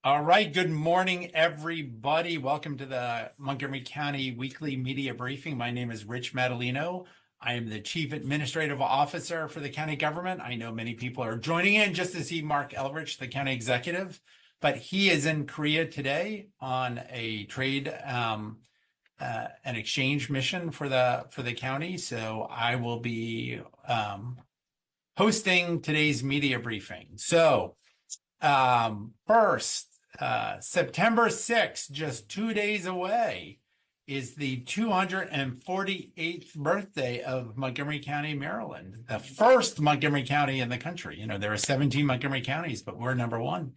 All right, good morning, everybody. Welcome to the Montgomery County Weekly Media Briefing. My name is Rich Madalino. I am the Chief Administrative Officer for the county government. I know many people are joining in just to see Mark Elrich, the county executive, but he is in Korea today on a trade an exchange mission for the county. So I will be hosting today's media briefing. So first, September 6th, just 2 days away, is the 248th birthday of Montgomery County, Maryland, the first Montgomery County in the country. You know, there are 17 Montgomery counties, but we're number one.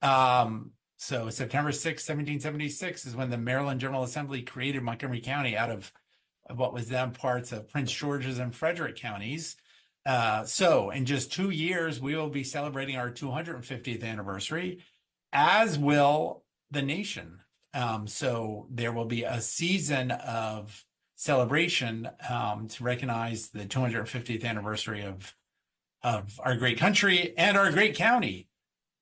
So September 6th, 1776 is when the Maryland General Assembly created Montgomery County out of what was then parts of Prince George's and Frederick counties. So in just 2 years, we will be celebrating our 250th anniversary, as will the nation. So there will be a season of celebration to recognize the 250th anniversary of our great country and our great county.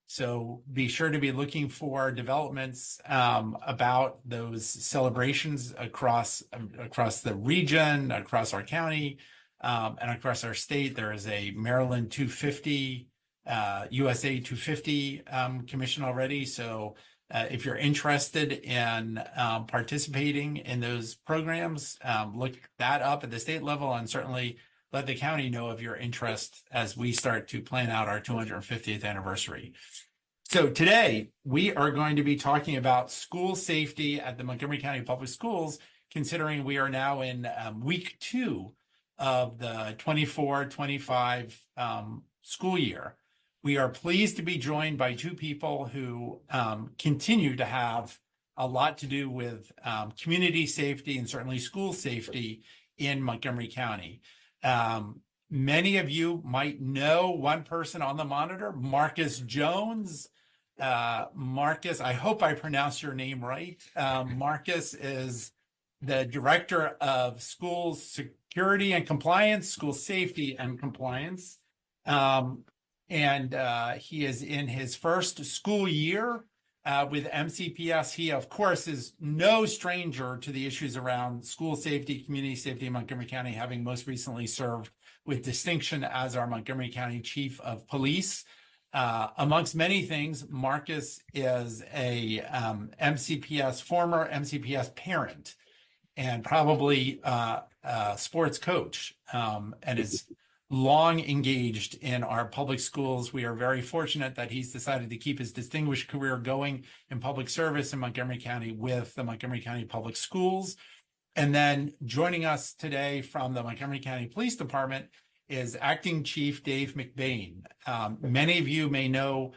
So be sure to be looking for developments about those celebrations across the region, across our county, and across our state. There is a Maryland 250, USA 250 commission already. So if you're interested in participating in those programs, look that up at the state level, and certainly let the county know of your interest as we start to plan out our 250th anniversary. So today we are going to be talking about school safety at the Montgomery County Public Schools, considering we are now in week 2 of the 24-25 school year. We are pleased to be joined by 2 people who continue to have a lot to do with community safety and certainly school safety in Montgomery County. Many of you might know one person on the monitor, Marcus Jones. Marcus, I hope I pronounced your name right. Marcus is the Director of Schools Security and Compliance, School Safety and Compliance. And he is in his first school year with MCPS. He, of course, is no stranger to the issues around school safety, community safety in Montgomery County, having most recently served with distinction as our Montgomery County Chief of Police. Amongst many things, Marcus is a former MCPS parent, and probably a sports coach, and is long engaged in our public schools. We are very fortunate that he's decided to keep his distinguished career going in public service in Montgomery County with the Montgomery County Public Schools. And then joining us today from the Montgomery County Police Department is Acting Chief Dave McBain. Many of you may know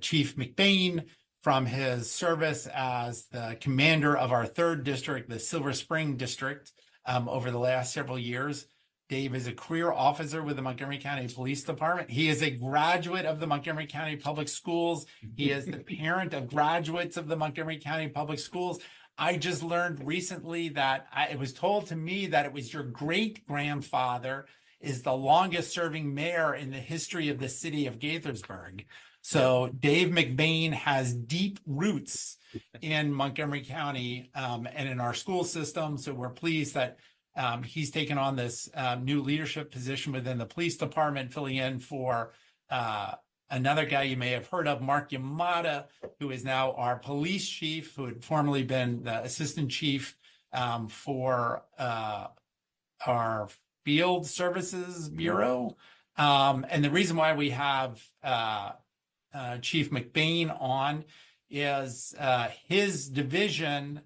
Chief McBain from his service as the commander of our 3rd district, the Silver Spring District, over the last several years. Dave is a career officer with the Montgomery County Police Department. He is a graduate of the Montgomery County Public Schools. He is the parent of graduates of the Montgomery County Public Schools. I just learned recently that it was told to me that it was your great-grandfather is the longest serving mayor in the history of the city of Gaithersburg. So Dave McBain has deep roots in Montgomery County and in our school system. So we're pleased that he's taken on this new leadership position within the police department, filling in for another guy you may have heard of, Mark Yamada, who is now our police chief, who had formerly been the assistant chief for our field services bureau. And the reason why we have Chief McBain on is his division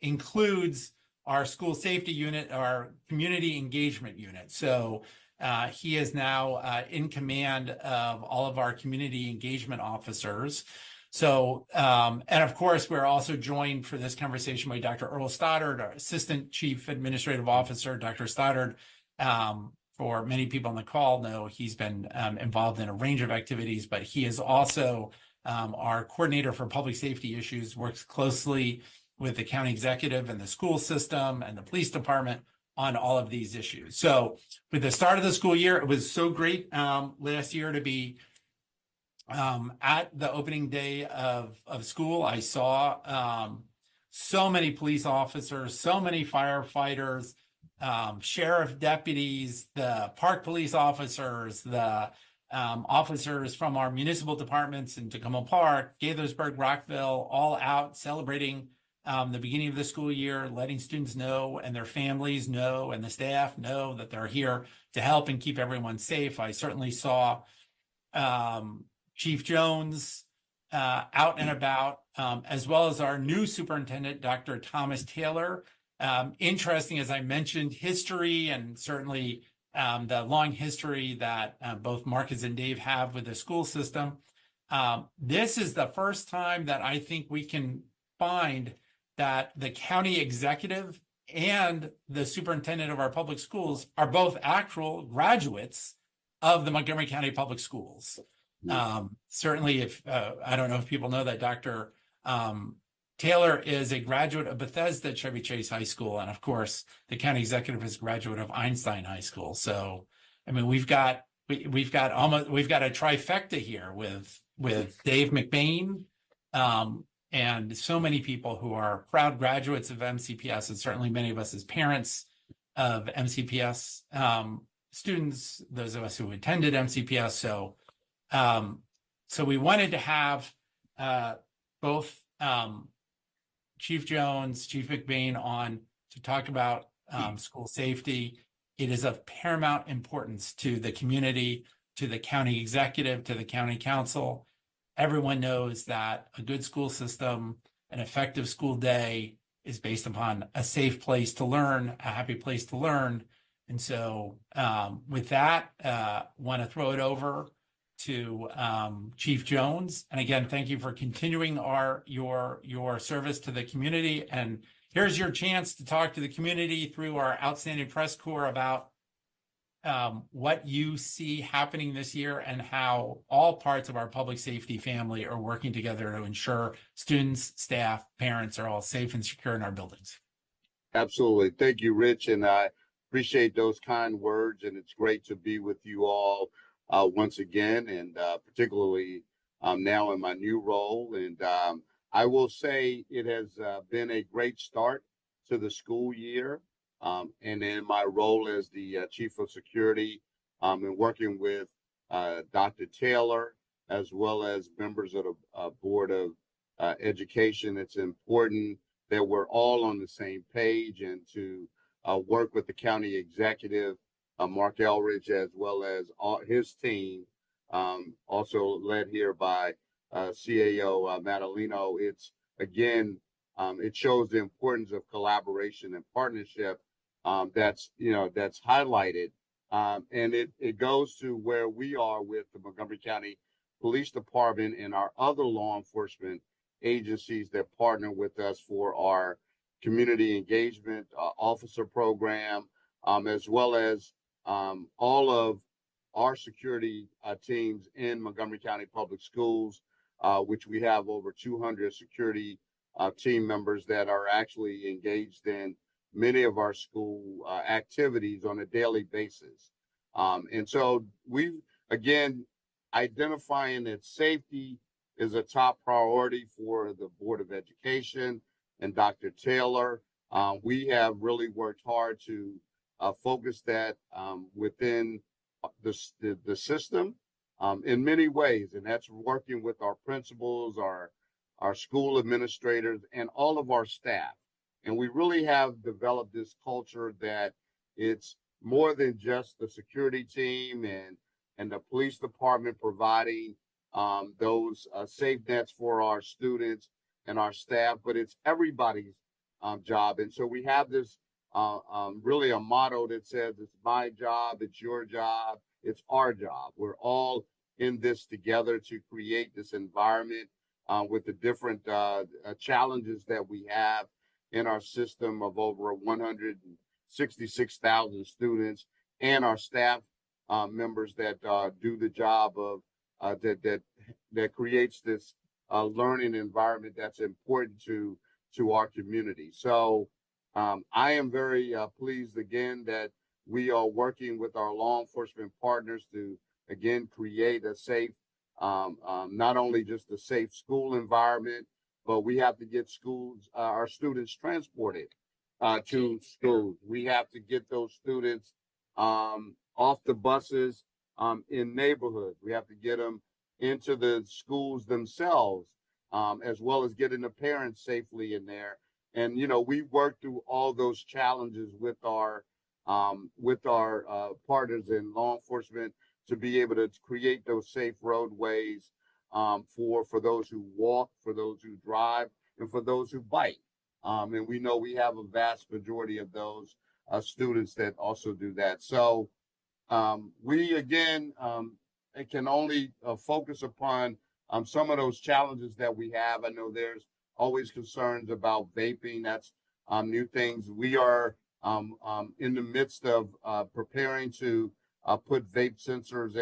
includes our school safety unit, our community engagement unit. So he is now in command of all of our community engagement officers. So, and of course, we're also joined for this conversation by Dr. Earl Stoddard, our Assistant Chief Administrative Officer. Dr. Stoddard, for many people on the call know, he's been involved in a range of activities, but he is also our coordinator for public safety issues, works closely with the county executive and the school system and the police department on all of these issues. So with the start of the school year, it was so great last year to be At the opening day of school, I saw so many police officers, so many firefighters, sheriff deputies, the park police officers, the officers from our municipal departments in Tacoma Park, Gaithersburg, Rockville, all out celebrating the beginning of the school year, letting students know and their families know and the staff know that they're here to help and keep everyone safe. I certainly saw Chief Jones out and about, as well as our new superintendent, Dr. Thomas Taylor. Interesting, as I mentioned, history and certainly the long history that both Marcus and Dave have with the school system. This is the first time that I think we can find that the county executive and the superintendent of our public schools are both actual graduates of the Montgomery County Public Schools. Certainly, if I don't know if people know that Dr. Taylor is a graduate of Bethesda Chevy Chase High School, and of course, the county executive is a graduate of Einstein High School. So, I mean, we've got a trifecta here with Dave McBain, and so many people who are proud graduates of MCPS, and certainly many of us as parents of MCPS students, those of us who attended MCPS. So we wanted to have both Chief Jones, Chief McBain on to talk about school safety. It is of paramount importance to the community, to the county executive, to the county council. Everyone knows that a good school system, an effective school day is based upon a safe place to learn, a happy place to learn. And so with that, want to throw it over to Chief Jones. And again, thank you for continuing your service to the community. And here's your chance to talk to the community through our outstanding press corps about what you see happening this year and how all parts of our public safety family are working together to ensure students, staff, parents are all safe and secure in our buildings. Absolutely. Thank you, Rich. And I appreciate those kind words. And it's great to be with you all once again, and particularly now in my new role. And I will say it has been a great start to the school year. And in my role as the Chief of Security and working with Dr. Taylor, as well as members of the Board of Education, it's important that we're all on the same page and to work with the county executive, Mark Elridge, as well as his team, also led here by CAO Madalino. It's, again, it shows the importance of collaboration and partnership that's highlighted. And it goes to where we are with the Montgomery County Police Department and our other law enforcement agencies that partner with us for our community engagement officer program, as well as all of our security teams in Montgomery County Public Schools, which we have over 200 security team members that are actually engaged in many of our school activities on a daily basis. And so we've, again, identifying that safety is a top priority for the Board of Education and Dr. Taylor. We have really worked hard to focus that within the system in many ways, and that's working with our principals, our school administrators, and all of our staff. And we really have developed this culture that it's more than just the security team and the police department providing those safe nets for our students and our staff, but it's everybody's job. And so we have this really a motto that says it's my job, it's your job, it's our job. We're all in this together to create this environment with the different challenges that we have in our system of over 166,000 students and our staff members that do the job of that creates this learning environment that's important to our community. So I am very pleased again that we are working with our law enforcement partners to again create a safe not only just a safe school environment, but we have to get our students transported to schools. We have to get those students off the buses in neighborhoods. We have to get them into the schools themselves, as well as getting the parents safely in there. And we work through all those challenges with our partners in law enforcement to be able to create those safe roadways for those who walk, for those who drive, and for those who bike. And we know we have a vast majority of those students that also do that. So we again can only focus upon some of those challenges that we have. I know there's always concerns about vaping. That's new things. We are in the midst of preparing to put vape sensors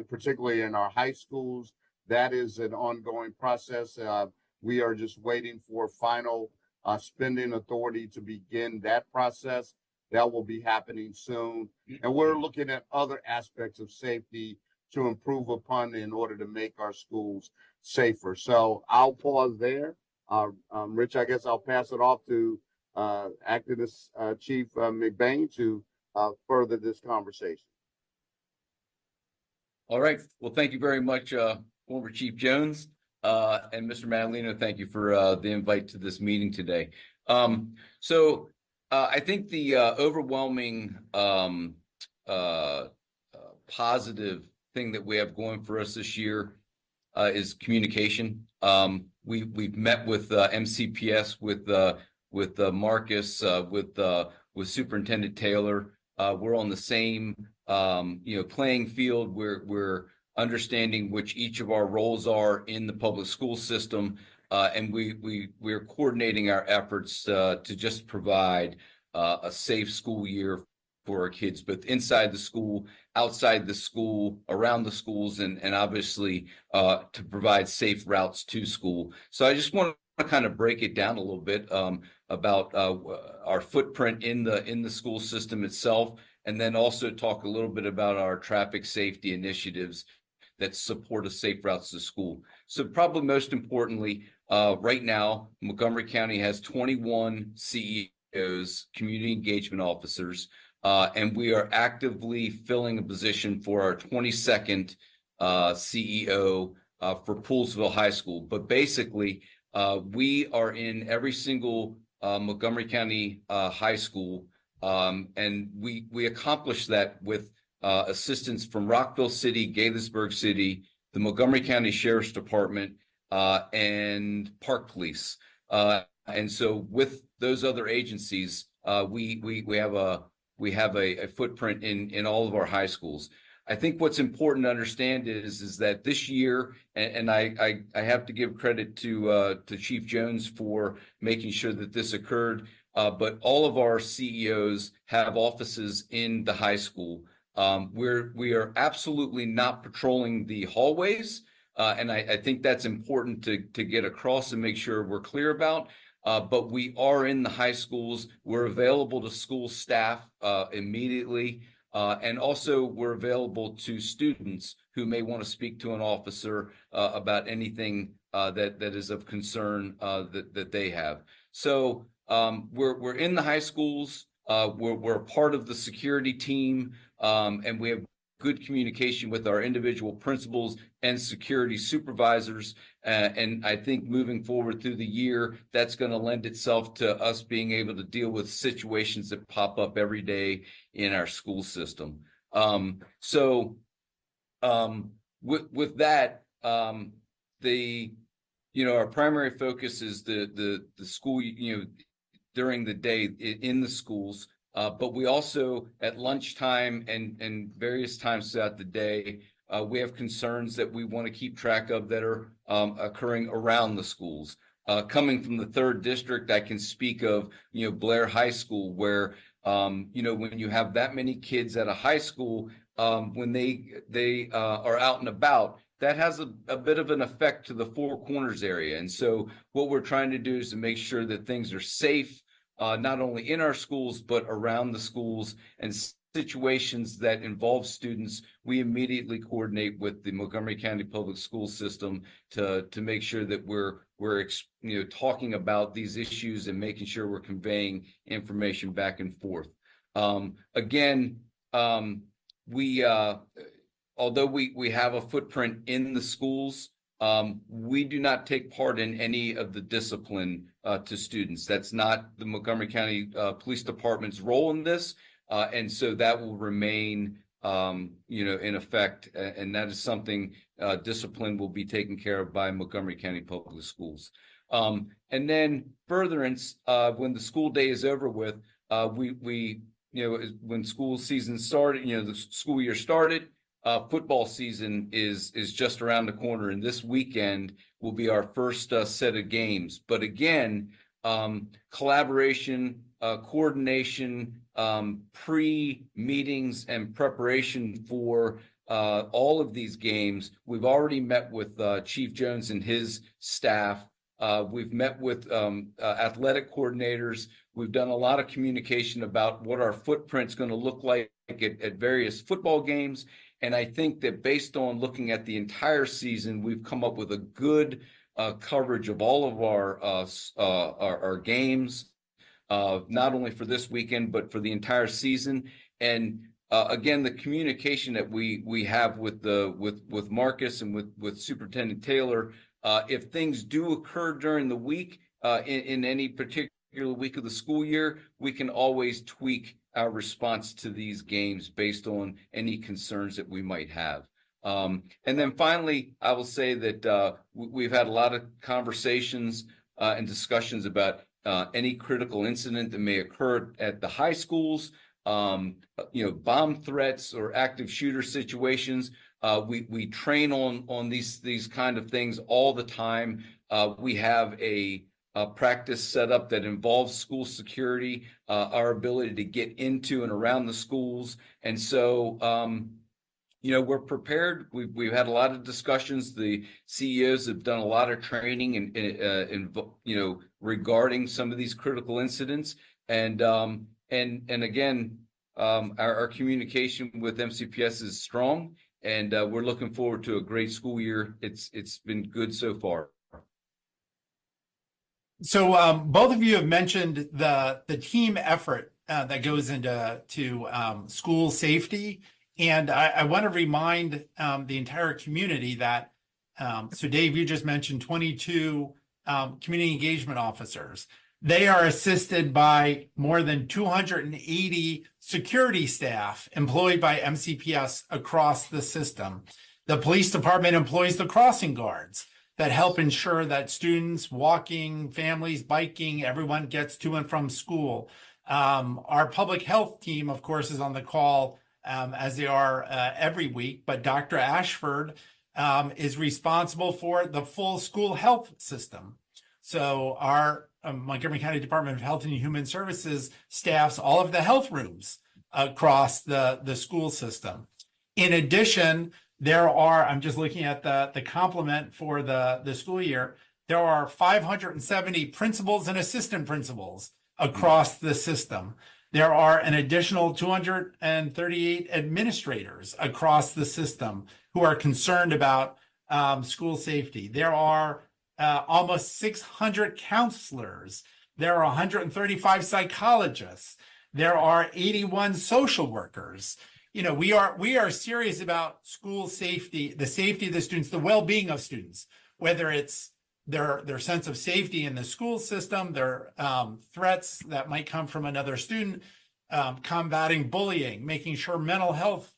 particularly in our high schools. That is an ongoing process. We are just waiting for final spending authority to begin that process. That will be happening soon. And we're looking at other aspects of safety to improve upon in order to make our schools safer. So I'll pause there. Rich, I guess I'll pass it off to Activist Chief McBain to further this conversation. All right. Well, thank you very much, former Chief Jones. And Mr. Madaleno, thank you for the invite to this meeting today. I think the overwhelming positive thing that we have going for us this year is communication. We've met with MCPS, with Marcus, with Superintendent Taylor. We're on the same playing field. We're understanding which each of our roles are in the public school system. And we're coordinating our efforts to just provide a safe school year for our kids, both inside the school, outside the school, around the schools, and obviously to provide safe routes to school. So I just want to kind of break it down a little bit about our footprint in the school system itself, and then also talk a little bit about our traffic safety initiatives that support safe routes to school. So probably most importantly, right now, Montgomery County has 21 CEOs, community engagement officers, and we are actively filling a position for our 22nd CEO for Poolesville High School. But basically, we are in every single Montgomery County high school, and we accomplish that with assistance from Rockville City, Gaithersburg City, the Montgomery County Sheriff's Department, and Park Police. And so with those other agencies, we have a footprint in all of our high schools. I think what's important to understand is that this year, and I have to give credit to Chief Jones for making sure that this occurred, but all of our CEOs have offices in the high school. We are absolutely not patrolling the hallways, and I think that's important to get across and make sure we're clear about. But we are in the high schools. We're available to school staff immediately, and also we're available to students who may want to speak to an officer about anything that is of concern that they have. So we're in the high schools. We're a part of the security team, and we have good communication with our individual principals and security supervisors. And I think moving forward through the year, that's going to lend itself to us being able to deal with situations that pop up every day in our school system. With that, our primary focus is the school, during the day in the schools. But we also, at lunchtime and various times throughout the day, we have concerns that we want to keep track of that are occurring around the schools. Coming from the 3rd District, I can speak of, Blair High School, where, when you have that many kids at a high school, when they are out and about, that has a bit of an effect to the Four Corners area. And so what we're trying to do is to make sure that things are safe, not only in our schools, but around the schools, and situations that involve students, we immediately coordinate with the Montgomery County Public School System to make sure that we're talking about these issues and making sure we're conveying information back and forth. Again, we although we have a footprint in the schools, we do not take part in any of the discipline to students. That's not the Montgomery County Police Department's role in this. And so that will remain, in effect, and that is something discipline will be taken care of by Montgomery County Public Schools. And then furtherance, when the school day is over with, we when school season started, the school year started, football season is just around the corner, and this weekend will be our first set of games. But again, collaboration, coordination, pre-meetings and preparation for all of these games. We've already met with Chief Jones and his staff. We've met with athletic coordinators. We've done a lot of communication about what our footprint's going to look like at various football games. And I think that based on looking at the entire season, we've come up with a good coverage of all of our games, not only for this weekend, but for the entire season. And again, the communication that we have with Marcus and with Superintendent Taylor, if things do occur during the week, in any particular week of the school year, we can always tweak our response to these games based on any concerns that we might have. And then finally, I will say that we've had a lot of conversations and discussions about any critical incident that may occur at the high schools, bomb threats or active shooter situations. We train on these kind of things all the time. We have a practice set up that involves school security, our ability to get into and around the schools. And so, we're prepared. We've had a lot of discussions. The CEOs have done a lot of training and regarding some of these critical incidents. And again, our communication with MCPS is strong, and we're looking forward to a great school year. It's been good so far. So both of you have mentioned the team effort that goes into school safety. And I want to remind the entire community that, so Dave, you just mentioned 22 community engagement officers. They are assisted by more than 280 security staff employed by MCPS across the system. The police department employs the crossing guards that help ensure that students walking, families biking, everyone gets to and from school. Our public health team, of course, is on the call as they are every week, but Dr. Ashford is responsible for the full school health system. So our Montgomery County Department of Health and Human Services staffs all of the health rooms across the school system. In addition, there are, I'm just looking at the complement for the school year, there are 570 principals and assistant principals across the system. There are an additional 238 administrators across the system who are concerned about school safety. There are almost 600 counselors. There are 135 psychologists. There are 81 social workers. We are serious about school safety, the safety of the students, the well-being of students, whether it's their sense of safety in the school system, their threats that might come from another student, combating bullying, making sure mental health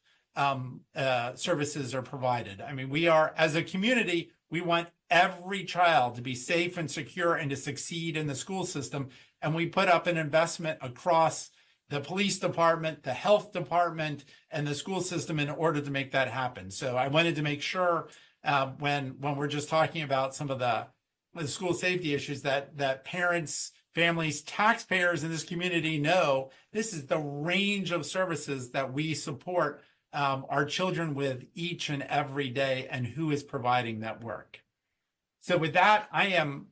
services are provided. I mean, we are, as a community, we want every child to be safe and secure and to succeed in the school system. And we put up an investment across the police department, the health department, and the school system in order to make that happen. So I wanted to make sure when we're just talking about some of the school safety issues that parents, families, taxpayers in this community know this is the range of services that we support our children with each and every day, and who is providing that work. So with that, I am,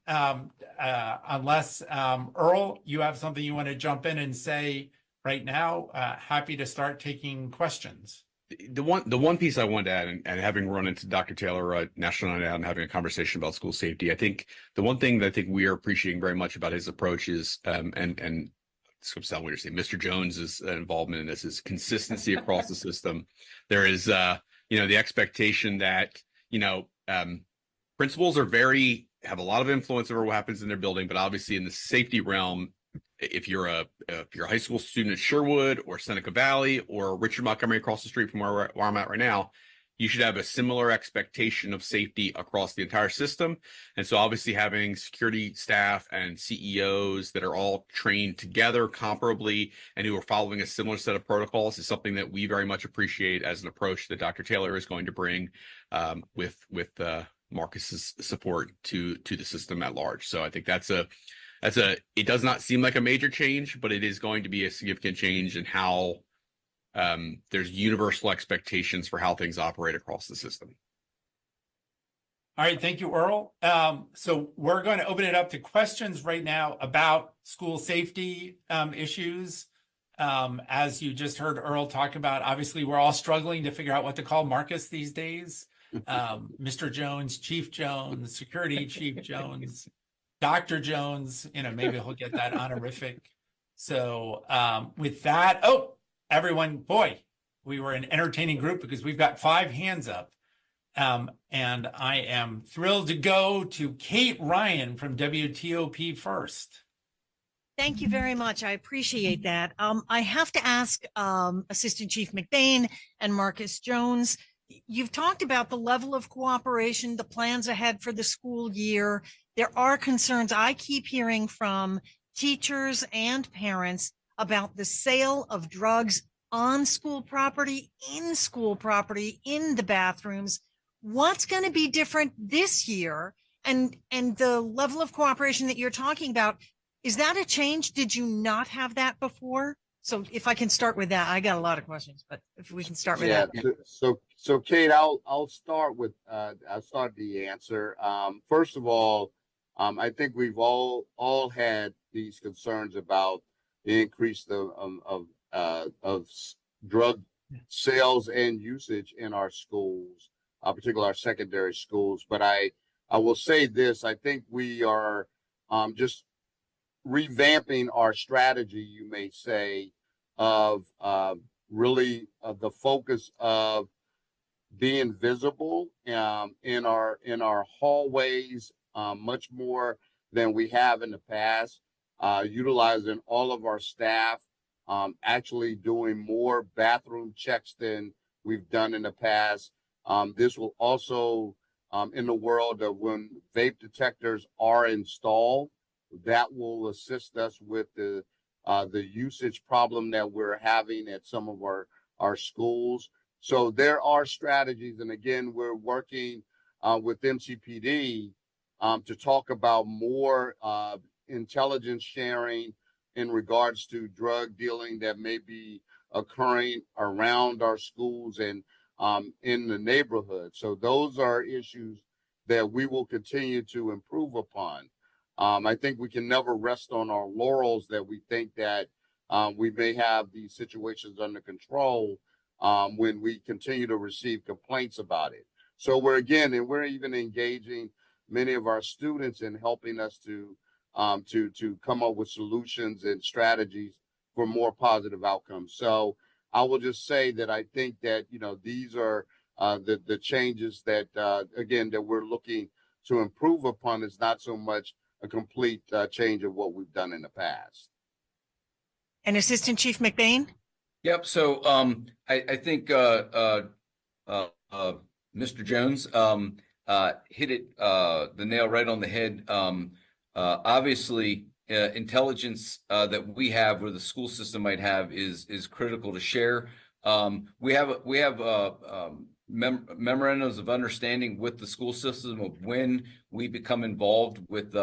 unless Earl, you have something you want to jump in and say right now, happy to start taking questions. The one piece I wanted to add, and having run into Dr. Taylor at National Night Out and having a conversation about school safety, I think the one thing that I think we are appreciating very much about his approach is, and this comes down what you're saying, Mr. Jones's involvement in this is consistency across the system. There is, the expectation that, principals have a lot of influence over what happens in their building, but obviously in the safety realm, if you're a high school student at Sherwood or Seneca Valley or Richard Montgomery across the street from where I'm at right now, you should have a similar expectation of safety across the entire system. And so obviously having security staff and CEOs that are all trained together comparably and who are following a similar set of protocols is something that we very much appreciate as an approach that Dr. Taylor is going to bring with Marcus's support to the system at large. So I think it does not seem like a major change, but it is going to be a significant change in how there's universal expectations for how things operate across the system. All right, thank you, Earl. So we're going to open it up to questions right now about school safety issues. As you just heard Earl talk about, obviously we're all struggling to figure out what to call Marcus these days. Mr. Jones, Chief Jones, Security Chief Jones, Dr. Jones, maybe he'll get that honorific. So with that, everyone, boy, we were an entertaining group because we've got 5 hands up. And I am thrilled to go to Kate Ryan from WTOP first. Thank you very much. I appreciate that. I have to ask Assistant Chief McBain and Marcus Jones, you've talked about the level of cooperation, the plans ahead for the school year. There are concerns I keep hearing from teachers and parents about the sale of drugs on school property, in the bathrooms. What's going to be different this year? And the level of cooperation that you're talking about, is that a change? Did you not have that before? So if I can start with that, I got a lot of questions, but if we can start with that. So Kate, I'll start with the answer. First of all, I think we've all had these concerns about the increase of drug sales and usage in our schools, particularly our secondary schools. But I will say this: I think we are just revamping our strategy, you may say, of really the focus of being visible in our hallways much more than we have in the past, utilizing all of our staff, actually doing more bathroom checks than we've done in the past. This will also, in the world of when vape detectors are installed, that will assist us with the usage problem that we're having at some of our schools. So there are strategies, and again, we're working with MCPD to talk about more intelligence sharing in regards to drug dealing that may be occurring around our schools and in the neighborhood. So those are issues that we will continue to improve upon. I think we can never rest on our laurels that we think that we may have these situations under control when we continue to receive complaints about it. So we're even engaging many of our students in helping us to come up with solutions and strategies for more positive outcomes. So I will just say that I think that these are the changes that again that we're looking to improve upon. Is not so much a complete change of what we've done in the past. And Assistant Chief McBain? Yep. So I think Mr. Jones hit the nail right on the head. Obviously, intelligence that we have or the school system might have is critical to share. We have memorandums of understanding with the school system of when we become involved with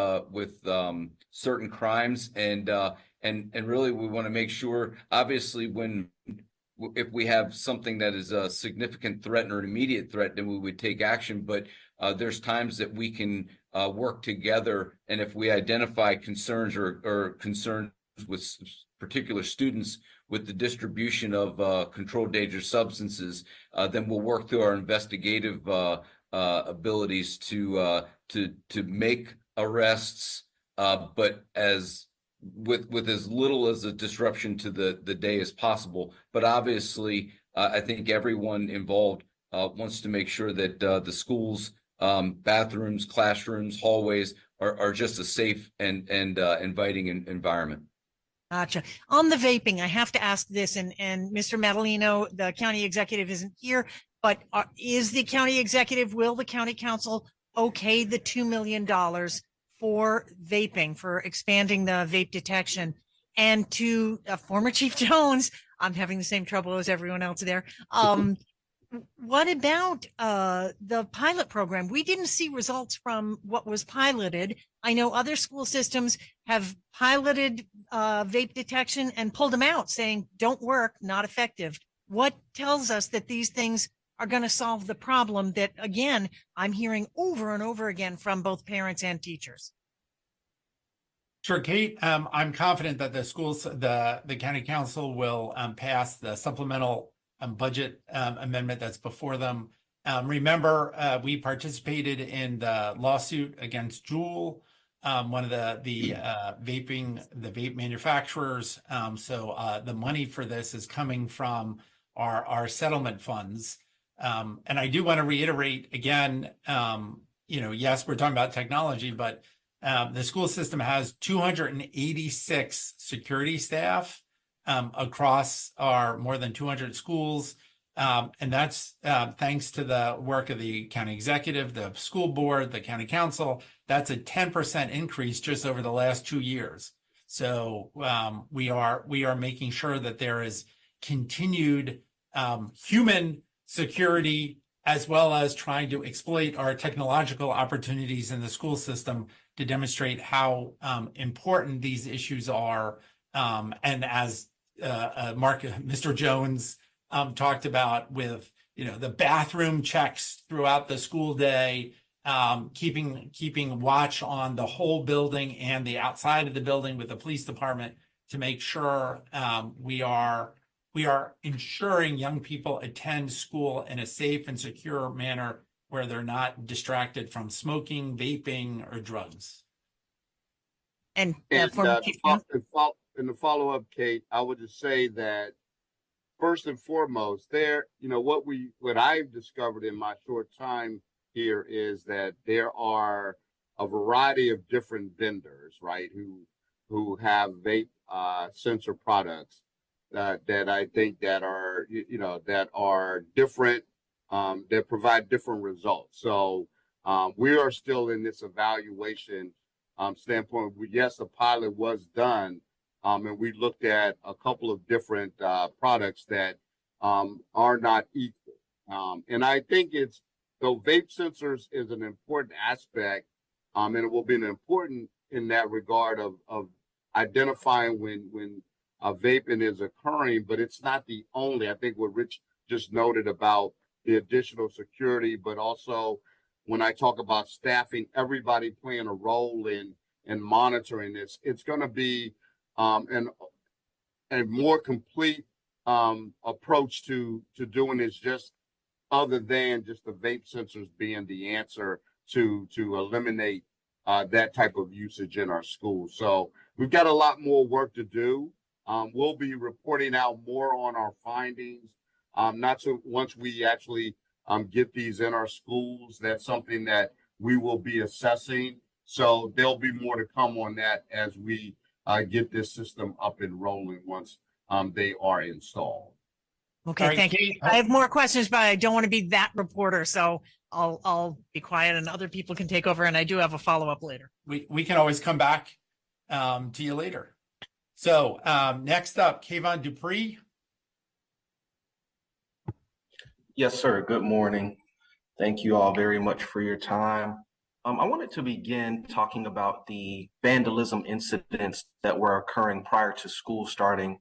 certain crimes, and really we want to make sure, obviously, if we have something that is a significant threat or an immediate threat, then we would take action. But there's times that we can work together, and if we identify concerns or concerns with particular students with the distribution of controlled dangerous substances, then we'll work through our investigative abilities to make arrests, but with as little as a disruption to the day as possible. But obviously, I think everyone involved wants to make sure that the schools, bathrooms, classrooms, hallways are just a safe and inviting environment. Gotcha. On the vaping, I have to ask this, and Mr. Madalino, the county executive, isn't here, but will the county council okay the $2 million for vaping, for expanding the vape detection? And to former Chief Jones, I'm having the same trouble as everyone else there. What about the pilot program? We didn't see results from what was piloted. I know other school systems have piloted vape detection and pulled them out, saying don't work, not effective. What tells us that these things are going to solve the problem that, again, I'm hearing over and over again from both parents and teachers? Sure, Kate. I'm confident that the county council will pass the supplemental budget amendment that's before them. Remember, we participated in the lawsuit against Juul, one of the vape manufacturers. So the money for this is coming from our settlement funds. And I do want to reiterate again, yes, we're talking about technology, but the school system has 286 security staff across our more than 200 schools. And that's thanks to the work of the county executive, the school board, the county council. That's a 10% increase just over the last 2 years. So we are making sure that there is continued human security, as well as trying to exploit our technological opportunities in the school system to demonstrate how important these issues are. And as Mr. Jones talked about, with the bathroom checks throughout the school day, keeping watch on the whole building and the outside of the building with the police department to make sure we are ensuring young people attend school in a safe and secure manner where they're not distracted from smoking, vaping, or drugs. And in the follow-up, Kate, I would just say that first and foremost, what I've discovered in my short time here is that there are a variety of different vendors, right, who have vape sensor products that I think that are different, that provide different results. So we are still in this evaluation standpoint. Yes, the pilot was done, and we looked at a couple of different products that are not equal. And I think though vape sensors is an important aspect, and it will be important in that regard of identifying when vaping is occurring, but it's not the only. I think what Rich just noted about the additional security, but also when I talk about staffing, everybody playing a role in monitoring this, it's going to be a more complete approach to doing this, just other than just the vape sensors being the answer to eliminate that type of usage in our schools. So we've got a lot more work to do. We'll be reporting out more on our findings. Once we actually get these in our schools, that's something that we will be assessing. So there'll be more to come on that as we get this system up and rolling once they are installed. Okay, right, thank you. Kate. I have more questions, but I don't want to be that reporter, so I'll be quiet and other people can take over. And I do have a follow-up later. We can always come back to you later. So next up, Kayvon Dupree. Yes, sir. Good morning. Thank you all very much for your time. I wanted to begin talking about the vandalism incidents that were occurring prior to school starting,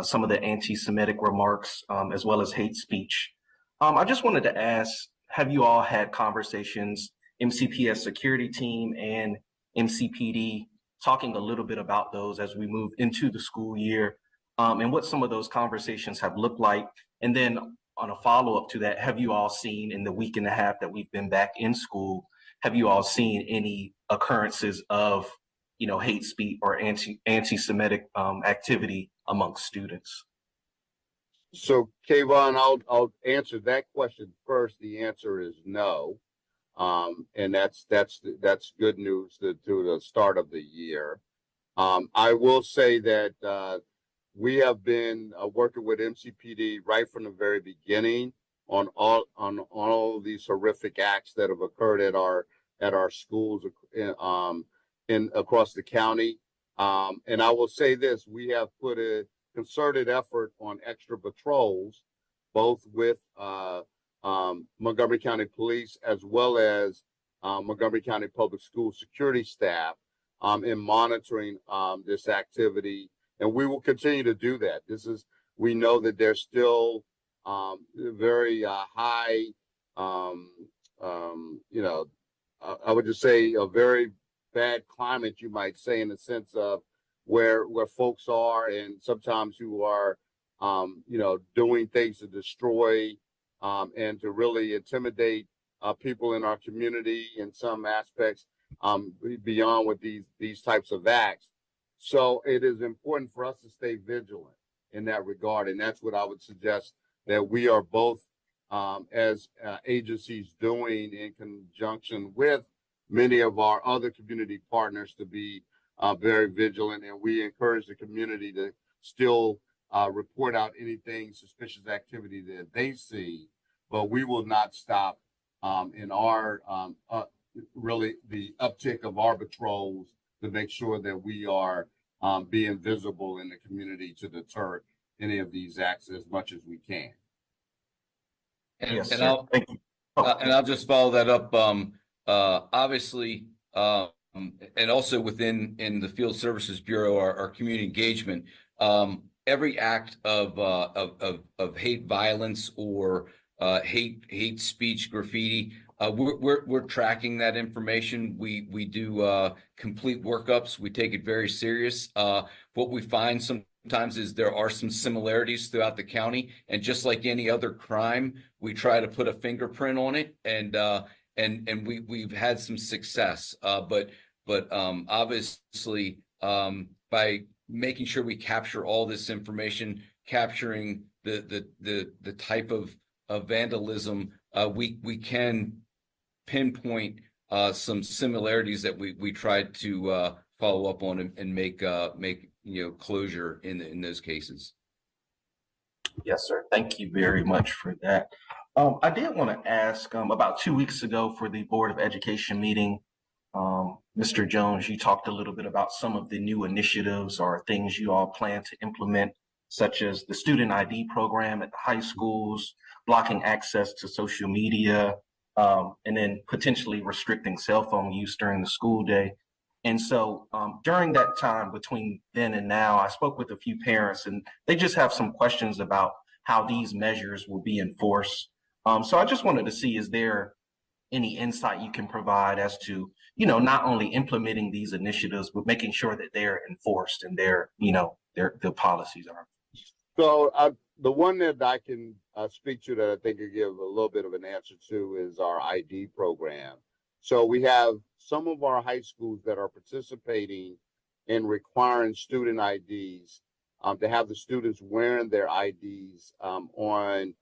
some of the anti-Semitic remarks, as well as hate speech. I just wanted to ask, have you all had conversations, MCPS security team and MCPD, talking a little bit about those as we move into the school year, and what some of those conversations have looked like. And then on a follow-up to that, have you all seen in the week and a half that we've been back in school, have you all seen any occurrences of, hate speech or anti-Semitic activity amongst students? So, Kayvon, I'll answer that question first. The answer is no, and that's good news to the start of the year. I will say that we have been working with MCPD right from the very beginning on all of these horrific acts that have occurred at our schools in across the county. And I will say this: we have put a concerted effort on extra patrols, both with Montgomery County Police as well as Montgomery County Public School security staff in monitoring this activity. And we will continue to do that. We know that there's still very high, I would just say a very bad climate, you might say, in the sense of where folks are, and sometimes who are, doing things to destroy and to really intimidate people in our community in some aspects beyond with these types of acts. So it is important for us to stay vigilant in that regard. And that's what I would suggest that we are both as agencies doing in conjunction with many of our other community partners to be very vigilant. And we encourage the community to still report out anything suspicious activity that they see, but we will not stop in our really the uptick of our patrols to make sure that we are being visible in the community to deter any of these acts as much as we can. Yes, And sir. Thank you. I'll just follow that up. Obviously, and also in the Field Services Bureau, our community engagement, every act of hate violence or hate speech, graffiti, we're tracking that information. We do complete workups. We take it very serious. What we find sometimes is there are some similarities throughout the county, and just like any other crime, we try to put a fingerprint on it, and we've had some success. But obviously, by making sure we capture all this information, capturing the type of vandalism, we can pinpoint some similarities that we tried to follow up on and make closure in those cases. Yes, sir. Thank you very much for that. I did want to ask, about 2 weeks ago for the Board of Education meeting, Mr. Jones, you talked a little bit about some of the new initiatives or things you all plan to implement, such as the student ID program at the high schools, blocking access to social media, and then potentially restricting cell phone use during the school day. And so during that time between then and now, I spoke with a few parents, and they just have some questions about how these measures will be enforced. So I just wanted to see, is there any insight you can provide as to, not only implementing these initiatives, but making sure that they're enforced and the policies are. So the one that I can speak to that I think could give a little bit of an answer to is our ID program. So we have some of our high schools that are participating in requiring student IDs to have the students wearing their IDs on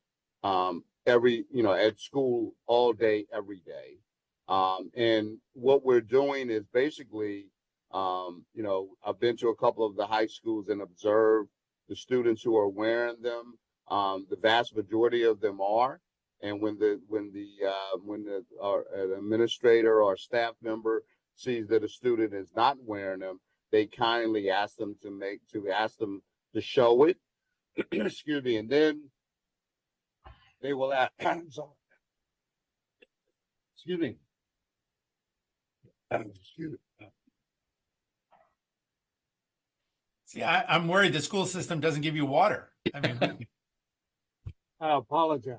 every, at school all day, every day. And what we're doing is basically, I've been to a couple of the high schools and observed the students who are wearing them. The vast majority of them are. And when an administrator or staff member sees that a student is not wearing them, they kindly ask them to show it. Excuse me, and then they will ask. Excuse me. Excuse me. See, I'm worried the school system doesn't give you water. I mean, I apologize.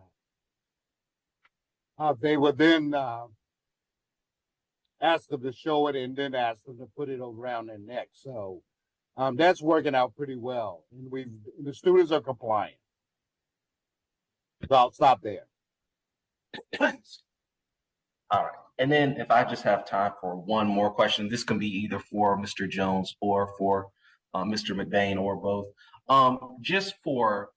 They will then ask them to show it and then ask them to put it around their neck. So that's working out pretty well, and the students are compliant. So I'll stop there. All right. And then if I just have time for one more question, this can be either for Mr. Jones or for Mr. McBain or both. Just for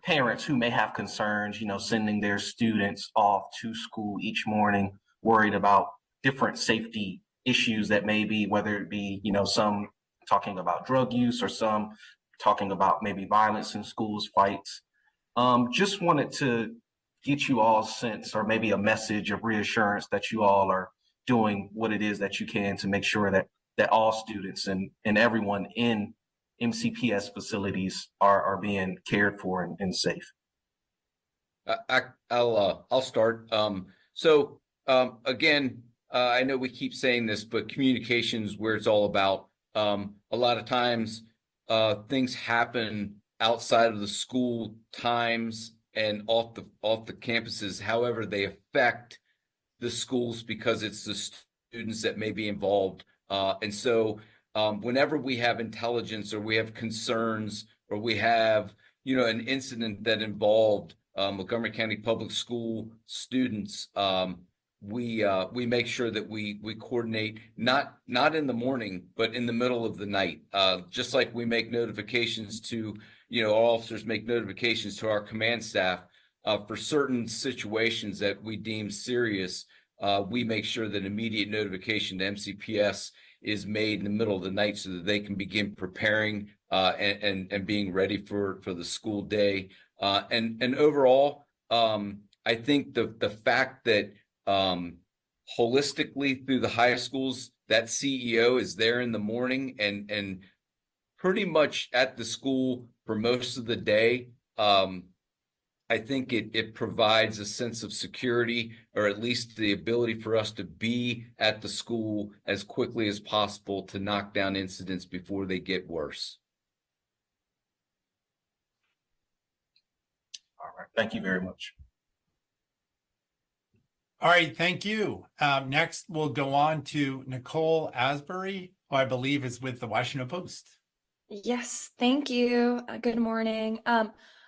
parents who may have concerns, sending their students off to school each morning, worried about different safety issues that may be, whether it be, some talking about drug use or some talking about maybe violence in schools, fights. Just wanted to get you all's sense or maybe a message of reassurance that you all are doing what it is that you can to make sure that all students and everyone in MCPS facilities are being cared for and safe. I'll start. Again, I know we keep saying this, but communications where it's all about. A lot of times things happen outside of the school times and off the campuses. However, they affect the schools because it's the students that may be involved. Whenever we have intelligence or we have concerns or we have, an incident that involved Montgomery County Public School students, we make sure that we coordinate not in the morning, but in the middle of the night. Just like we make notifications to, our officers make notifications to our command staff for certain situations that we deem serious. We make sure that immediate notification to MCPS is made in the middle of the night so that they can begin preparing and being ready for the school day. And overall, I think the fact that holistically through the high schools, that CEO is there in the morning and pretty much at the school for most of the day. I think it provides a sense of security, or at least the ability for us to be at the school as quickly as possible to knock down incidents before they get worse. All right. Thank you very much. All right, thank you. Next, we'll go on to Nicole Asbury, who I believe is with the Washington Post. Yes, thank you. Good morning.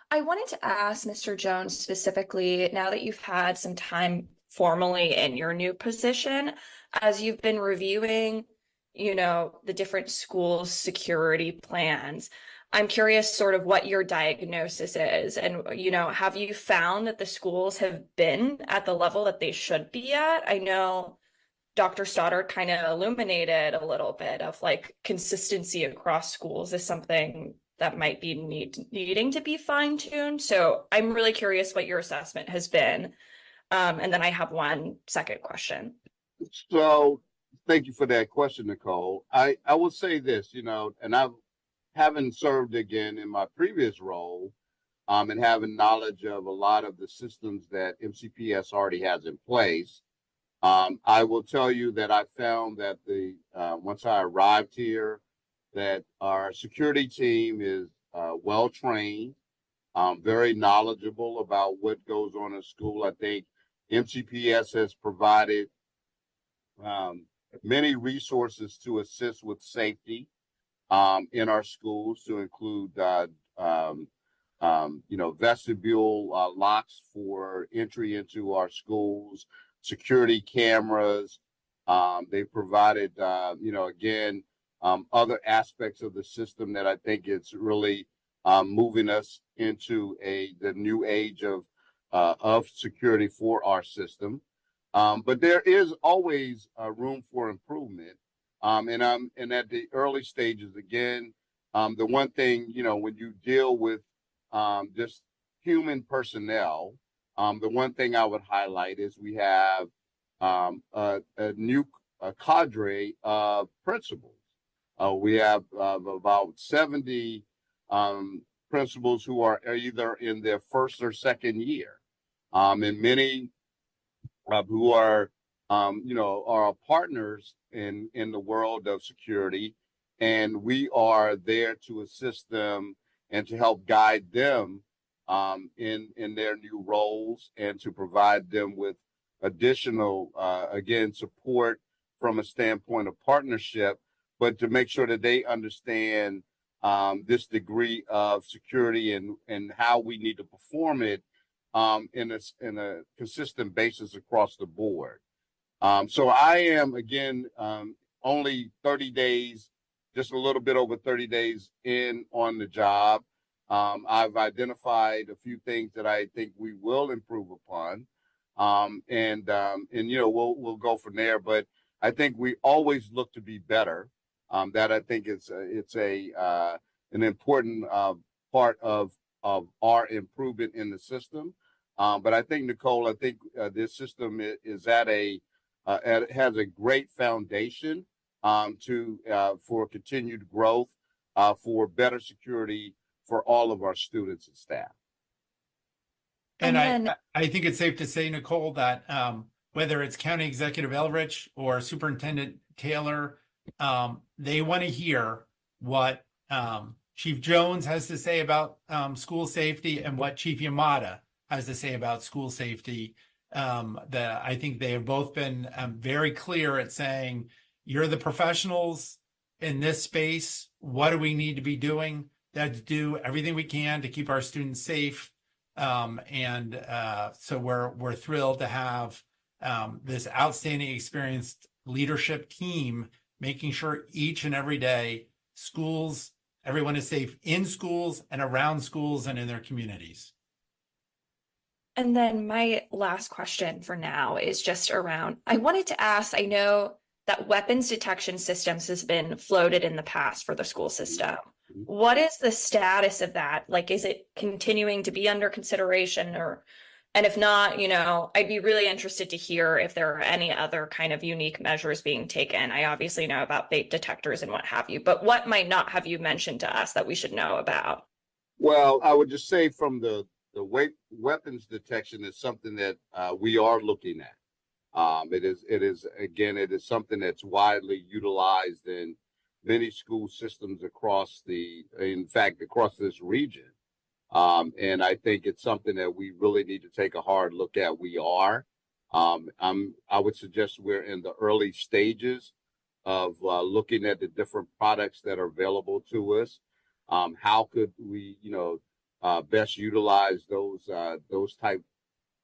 I wanted to ask Mr. Jones specifically, now that you've had some time formally in your new position, as you've been reviewing, the different schools' security plans, I'm curious sort of what your diagnosis is. And, have you found that the schools have been at the level that they should be at? I know Dr. Stoddard kind of illuminated a little bit of like consistency across schools is something that might be needing to be fine-tuned. So I'm really curious what your assessment has been. And then I have one second question. So thank you for that question, Nicole. I will say this, and I haven't served again in my previous role, and having knowledge of a lot of the systems that MCPS already has in place. I will tell you that I found that once I arrived here, that our security team is well trained, very knowledgeable about what goes on in school. I think MCPS has provided many resources to assist with safety in our schools, to include vestibule locks for entry into our schools, security cameras. They provided, again, other aspects of the system that I think it's really moving us into the new age of security for our system. But there is always room for improvement. And at the early stages, again, the one thing, when you deal with just human personnel, the one thing I would highlight is we have a new cadre of principals. We have about 70 principals who are either in their first or second year, and many who are, are partners in the world of security, and we are there to assist them and to help guide them in their new roles, and to provide them with additional, again, support from a standpoint of partnership, but to make sure that they understand this degree of security and how we need to perform it in a consistent basis across the board. So I am, again, only 30 days, just a little bit over 30 days in on the job. I've identified a few things that I think we will improve upon. And you know, we'll go from there, but I think we always look to be better. That I think it's an important part of our improvement in the system. But I think, Nicole, this system is has a great foundation for continued growth, for better security for all of our students and staff. And then, I think it's safe to say, Nicole, that whether it's County Executive Elrich or Superintendent Taylor, they want to hear what Chief Jones has to say about school safety and what Chief Yamada has to say about school safety. I think they have both been very clear at saying, you're the professionals in this space. What do we need to be doing? Let's do everything we can to keep our students safe. So we're thrilled to have this outstanding, experienced leadership team making sure each and every day everyone is safe in schools and around schools and in their communities. and then my last question for now is just around, I wanted to ask, I know that weapons detection systems has been floated in the past for the school system. What is the status of that? Like, is it continuing to be under consideration, and if not, you know, I'd be really interested to hear if there are any other kind of unique measures being taken. I obviously know about fake detectors and what have you, but what might not have you mentioned to us that we should know about? Well, I would just say from the weapons detection is something that we are looking at. It is something that's widely utilized in many school systems across this region. And I think it's something that we really need to take a hard look at. We are. I would suggest we're in the early stages of looking at the different products that are available to us. How could we, best utilize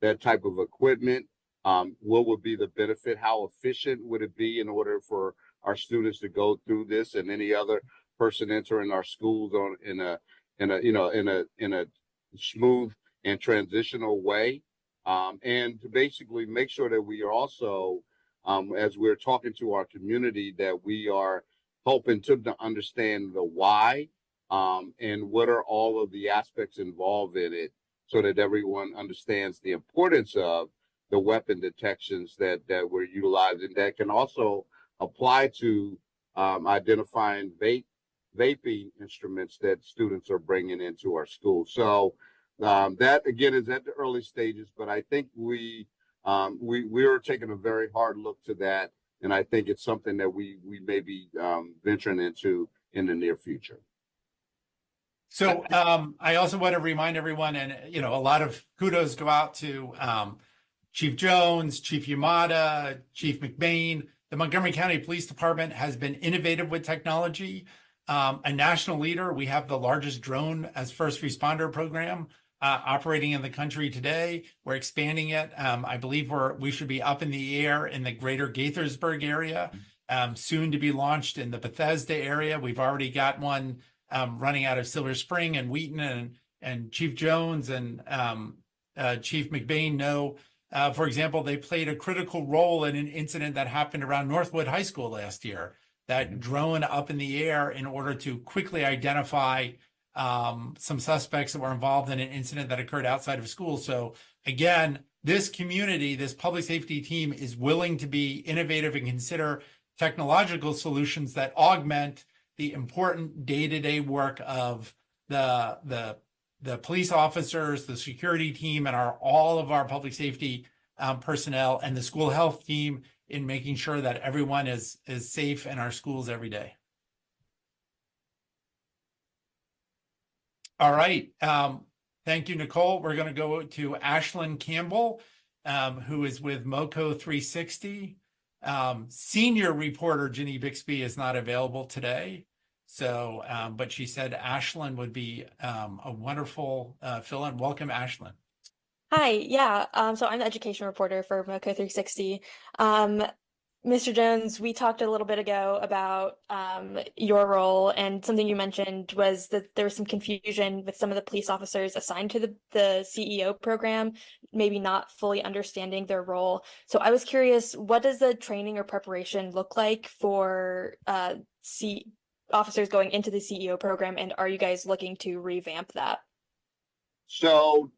that type of equipment? What would be the benefit? How efficient would it be in order for our students to go through this and any other person entering our schools in a smooth and transitional way? And to basically make sure that we are also, as we're talking to our community, that we are helping to understand the why and what are all of the aspects involved in it, so that everyone understands the importance of the weapon detections that we're utilizing, that can also apply to identifying vaping instruments that students are bringing into our schools. So that, again, is at the early stages, but I think we are taking a very hard look to that, and I think it's something that we may be venturing into in the near future. So I also want to remind everyone, and a lot of kudos go out to Chief Jones, Chief Yamada, Chief McBain. The Montgomery County Police Department has been innovative with technology, a national leader. We have the largest drone as first responder program operating in the country today. We're expanding it. I believe we should be up in the air in the greater Gaithersburg area, soon to be launched in the Bethesda area. We've already got one running out of Silver Spring and Wheaton, and Chief Jones and Chief McBain know, for example, they played a critical role in an incident that happened around Northwood High School last year, that drone up in the air in order to quickly identify some suspects that were involved in an incident that occurred outside of school. So again, this community, this public safety team is willing to be innovative and consider technological solutions that augment the important day-to-day work of the police officers, the security team, and all of our public safety personnel, and the school health team, in making sure that everyone is safe in our schools every day. All right. Thank you, Nicole. We're going to go to Ashlyn Campbell, who is with MoCo 360. Senior reporter Ginny Bixby is not available today. So, but she said Ashlyn would be a wonderful fill-in. Welcome, Ashlyn. Hi, yeah. So I'm the education reporter for MoCo 360. Mr. Jones, we talked a little bit ago about your role, and something you mentioned was that there was some confusion with some of the police officers assigned to the CEO program, maybe not fully understanding their role. So I was curious, what does the training or preparation look like for officers going into the CEO program, and are you guys looking to revamp that? So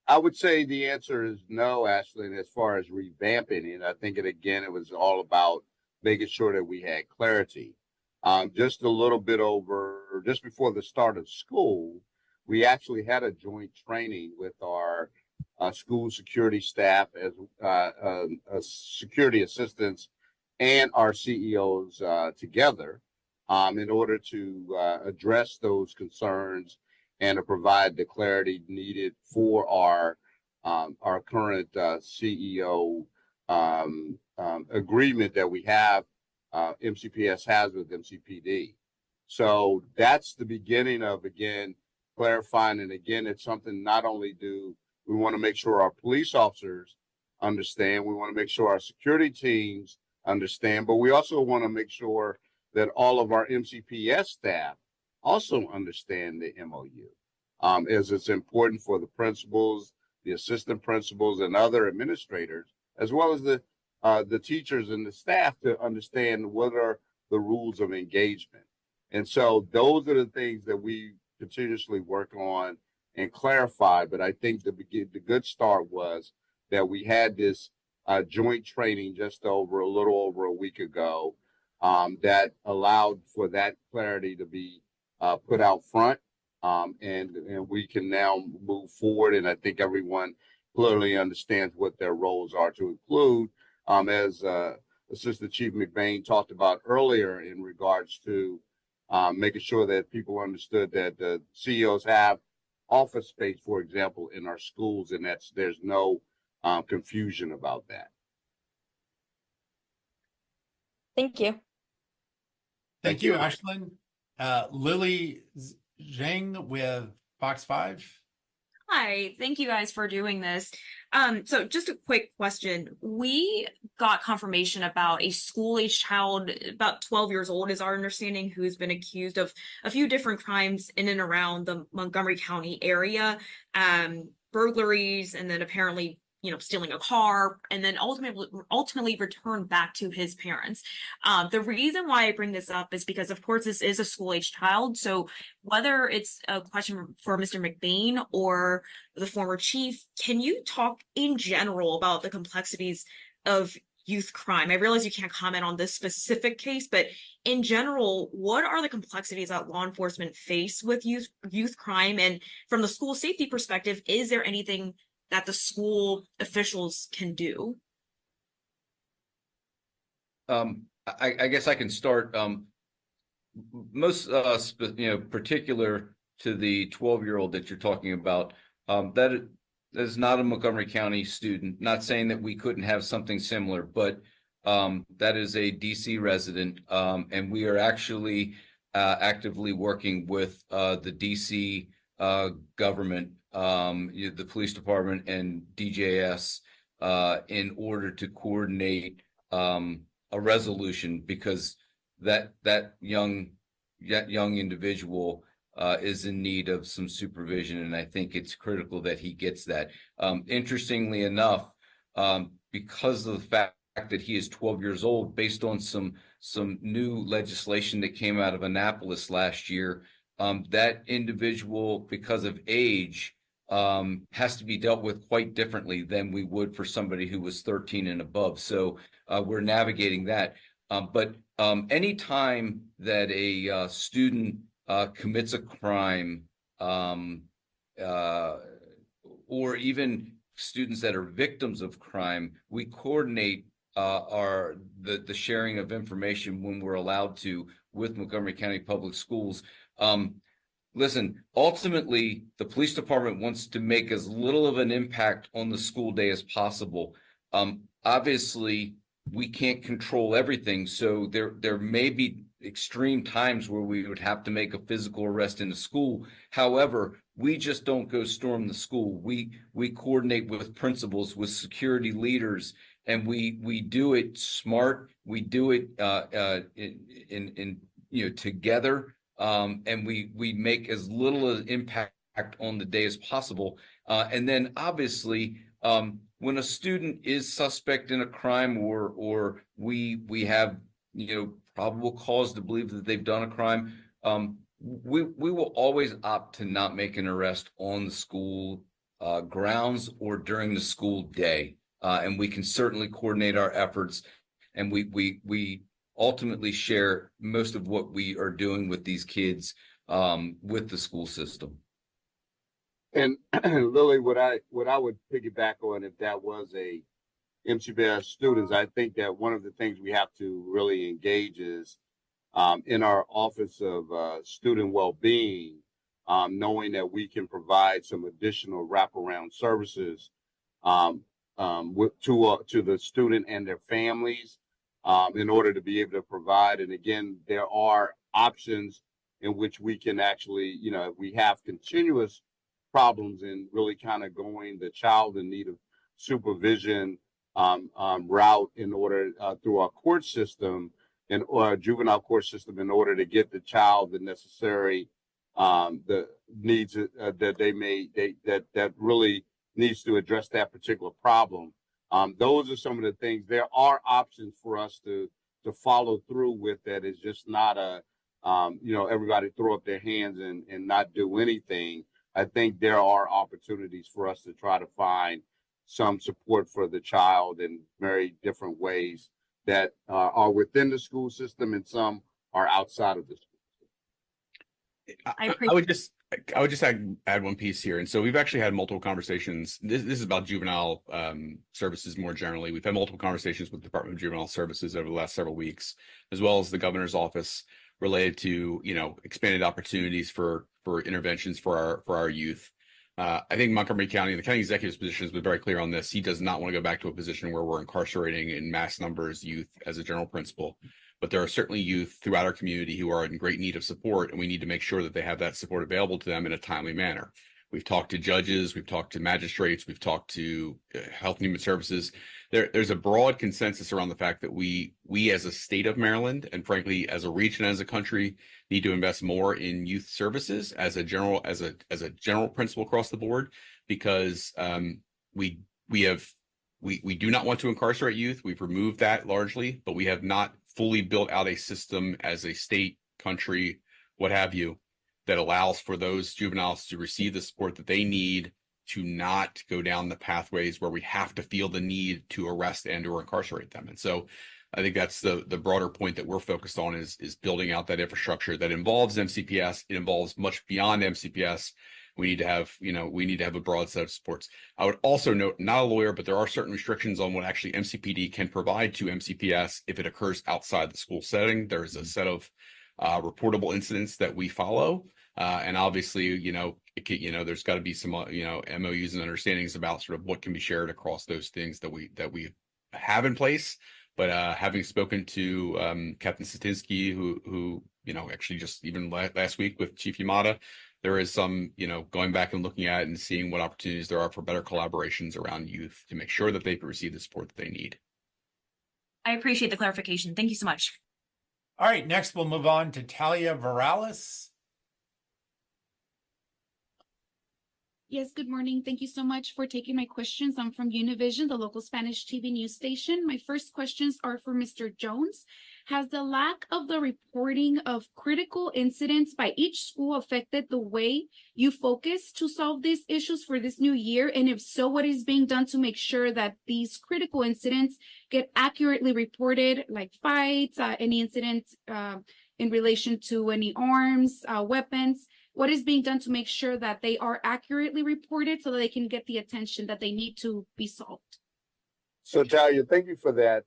I would say the answer is no, Ashley, as far as revamping it. I think it was all about making sure that we had clarity. Just a little bit just before the start of school, we actually had a joint training with our school security staff as security assistants and our CEOs together in order to address those concerns and to provide the clarity needed for our current CEO agreement that we have, MCPS has with MCPD. So that's the beginning of, again, clarifying. And again, it's something not only do we want to make sure our police officers understand, we want to make sure our security teams understand, but we also want to make sure that all of our MCPS staff also understand the MOU, as it's important for the principals, the assistant principals, and other administrators, as well as the teachers and the staff to understand what are the rules of engagement. And so those are the things that we continuously work on and clarify. But I think the good start was that we had this joint training just a little over a week ago that allowed for that clarity to be put out front, and we can now move forward. And I think everyone clearly understands what their roles are, to include, as Assistant Chief McBain talked about earlier, in regards to making sure that people understood that the CEOs have office space, for example, in our schools, and there's no confusion about that. Thank you. Thank you, Ashlyn. Lily Zhang with Fox 5. Hi, thank you guys for doing this. So just a quick question. We got confirmation about a school-age child, about 12 years old is our understanding, who's been accused of a few different crimes in and around the Montgomery County area, burglaries, and then apparently, stealing a car, and then ultimately returned back to his parents. The reason why I bring this up is because, of course, this is a school-age child. So whether it's a question for Mr. McBain or the former chief, can you talk in general about the complexities of youth crime? I realize you can't comment on this specific case, but in general, what are the complexities that law enforcement face with youth crime? And from the school safety perspective, is there anything that the school officials can do? I guess I can start. Most, particular to the 12-year-old that you're talking about, that is not a Montgomery County student. Not saying that we couldn't have something similar, but that is a DC resident, and we are actually actively working with the DC government, the police department, and DJS in order to coordinate a resolution, because that young individual is in need of some supervision, and I think it's critical that he gets that. Interestingly enough, because of the fact that he is 12 years old, based on some new legislation that came out of Annapolis last year, that individual, because of age, has to be dealt with quite differently than we would for somebody who was 13 and above. So we're navigating that. But any time that a student commits a crime, or even students that are victims of crime, we coordinate the sharing of information when we're allowed to with Montgomery County Public Schools. Listen, ultimately, the police department wants to make as little of an impact on the school day as possible. Obviously, we can't control everything. So there may be extreme times where we would have to make a physical arrest in the school. However, we just don't go storm the school. We coordinate with principals, with security leaders, and we do it smart. We do it in together, and we make as little impact on the day as possible. And then obviously, when a student is suspect in a crime, or we have probable cause to believe that they've done a crime, we will always opt to not make an arrest on the school grounds or during the school day, and we can certainly coordinate our efforts, and we ultimately share most of what we are doing with these kids with the school system. And Lily, what I would piggyback on, if that was a MCPS students, I think that one of the things we have to really engage is in our Office of Student Wellbeing, knowing that we can provide some additional wraparound services to the student and their families in order to be able to provide. And again, there are options in which we can actually, if we have continuous problems in really kind of going the child in need of supervision route in order through our court system and or juvenile court system in order to get the child the necessary the needs that really needs to address that particular problem. Those are some of the things. There are options for us to follow through with. That is just not a everybody throw up their hands and not do anything. I think there are opportunities for us to try to find some support for the child in very different ways that are within the school system and some are outside of the school. I would just add one piece here. And so we've actually had multiple conversations. This is about juvenile services more generally. We've had multiple conversations with the Department of Juvenile Services over the last several weeks, as well as the governor's office, related to expanded opportunities for interventions for our youth. I think Montgomery County, the county executive's position has been very clear on this. He does not want to go back to a position where we're incarcerating in mass numbers youth as a general principle. But there are certainly youth throughout our community who are in great need of support, and we need to make sure that they have that support available to them in a timely manner. We've talked to judges, we've talked to magistrates, we've talked to Health and Human Services. There's a broad consensus around the fact that we as a state of Maryland, and frankly as a region, as a country, need to invest more in youth services as a general principle across the board, because we do not want to incarcerate youth. We've removed that largely, but we have not fully built out a system as a state, country, what have you, that allows for those juveniles to receive the support that they need to not go down the pathways where we have to feel the need to arrest and or incarcerate them. And so I think that's the broader point that we're focused on is building out that infrastructure that involves MCPS. It involves much beyond MCPS. We need to have a broad set of supports. I would also note, not a lawyer, but there are certain restrictions on what actually MCPD can provide to MCPS if it occurs outside the school setting. There is a set of reportable incidents that we follow. And obviously, there's got to be some, MOUs and understandings about sort of what can be shared across those things that we have in place. But having spoken to Captain Satinsky, who actually just even last week with Chief Yamada, there is some, going back and looking at and seeing what opportunities there are for better collaborations around youth to make sure that they receive the support that they need. I appreciate the clarification. Thank you so much. All right, next we'll move on to Talia Varales. Yes, good morning. Thank you so much for taking my questions. I'm from Univision, the local Spanish TV news station. My first questions are for Mr. Jones. Has the lack of the reporting of critical incidents by each school affected the way you focus to solve these issues for this new year? And if so, what is being done to make sure that these critical incidents get accurately reported, like fights, any incidents in relation to any arms, weapons? What is being done to make sure that they are accurately reported so that they can get the attention that they need to be solved? So Talia, thank you for that.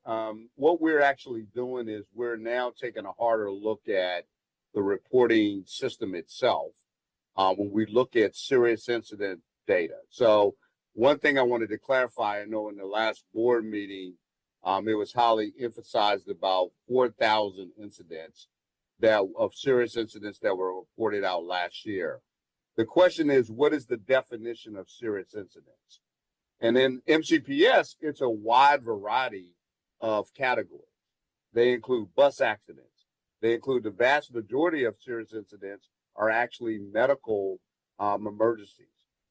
What we're actually doing is we're now taking a harder look at the reporting system itself when we look at serious incident data. So one thing I wanted to clarify, I know in the last board meeting, it was highly emphasized about 4,000 incidents of serious incidents that were reported out last year. The question is, what is the definition of serious incidents? And in MCPS, it's a wide variety of categories. They include bus accidents. They include the vast majority of serious incidents are actually medical emergencies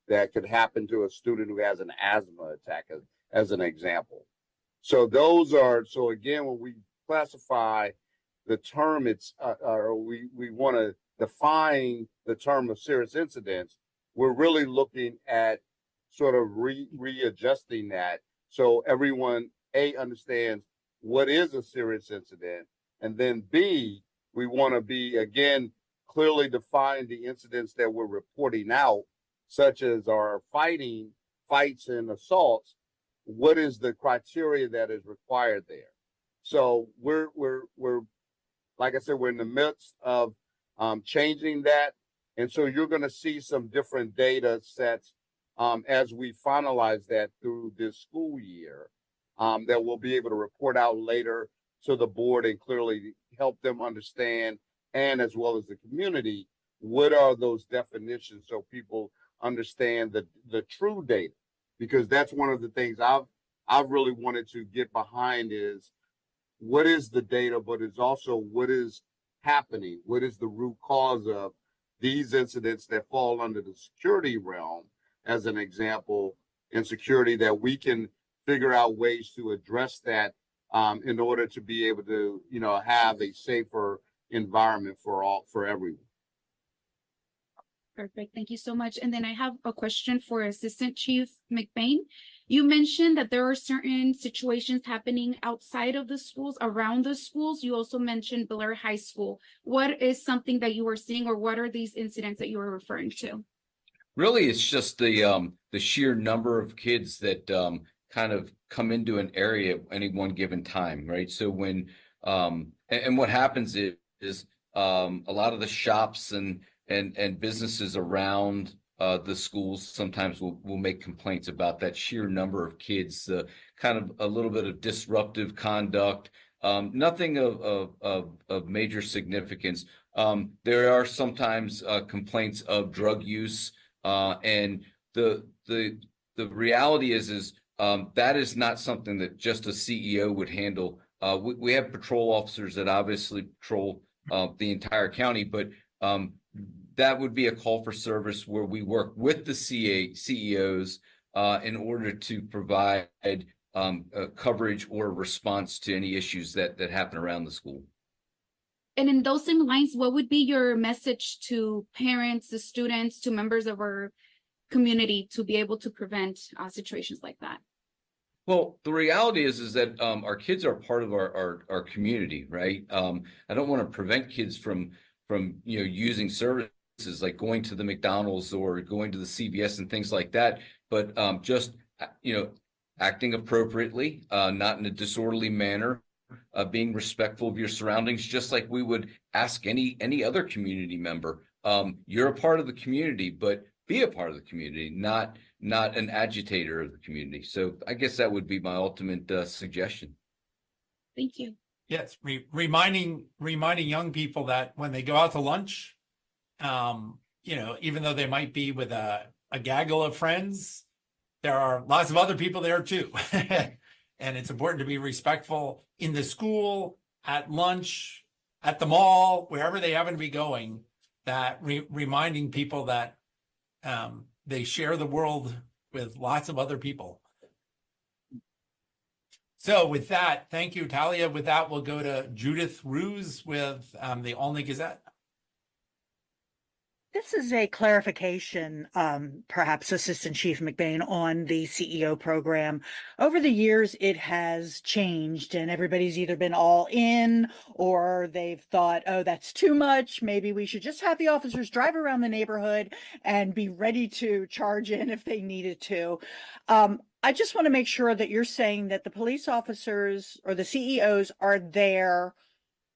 that could happen to a student who has an asthma attack, as an example. So so again, when we classify the term, or we want to define the term of serious incidents, we're really looking at sort of readjusting that so everyone, A, understands what is a serious incident, and then B, we want to be, again, clearly define the incidents that we're reporting out, such as our fights and assaults. What is the criteria that is required there? So we're like I said, we're in the midst of changing that, and so you're going to see some different data sets as we finalize that through this school year that we'll be able to report out later to the board and clearly help them understand, and as well as the community, what are those definitions so people understand the true data, because that's one of the things I've really wanted to get behind is what is the data, but it's also what is happening, what is the root cause of these incidents that fall under the security realm, as an example, in security, that we can figure out ways to address that in order to be able to, have a safer environment for everyone. Perfect. Thank you so much. And then I have a question for Assistant Chief McBain. You mentioned that there are certain situations happening outside of the schools, around the schools. You also mentioned Blair High School. What is something that you are seeing, or what are these incidents that you are referring to? Really, it's just the sheer number of kids that kind of come into an area at any one given time, right? So when and what happens is a lot of the shops and businesses around the schools sometimes will make complaints about that sheer number of kids, kind of a little bit of disruptive conduct, nothing of major significance. There are sometimes complaints of drug use, and the reality is that is not something that just a CEO would handle. We have patrol officers that obviously patrol the entire county, but that would be a call for service where we work with the CEOs in order to provide coverage or response to any issues that happen around the school. And in those same lines, what would be your message to parents, the students, to members of our community to be able to prevent situations like that? Well, the reality is that our kids are part of our community, right? I don't want to prevent kids from using services like going to the McDonald's or going to the CVS and things like that, but just acting appropriately, not in a disorderly manner, being respectful of your surroundings, just like we would ask any other community member. You're a part of the community, but be a part of the community, not an agitator of the community. So I guess that would be my ultimate suggestion. Thank you. Yes, reminding young people that when they go out to lunch, even though they might be with a gaggle of friends, there are lots of other people there too. And it's important to be respectful in the school, at lunch, at the mall, wherever they happen to be going, that reminding people that they share the world with lots of other people. So with that, thank you, Talia. With that, we'll go to Judith Ruse with the Olney Gazette. This is a clarification, perhaps Assistant Chief McBain, on the CEO program. Over the years, it has changed and everybody's either been all in or they've thought, oh, that's too much. Maybe we should just have the officers drive around the neighborhood and be ready to charge in if they needed to. I just want to make sure that you're saying that the police officers or the CEOs are there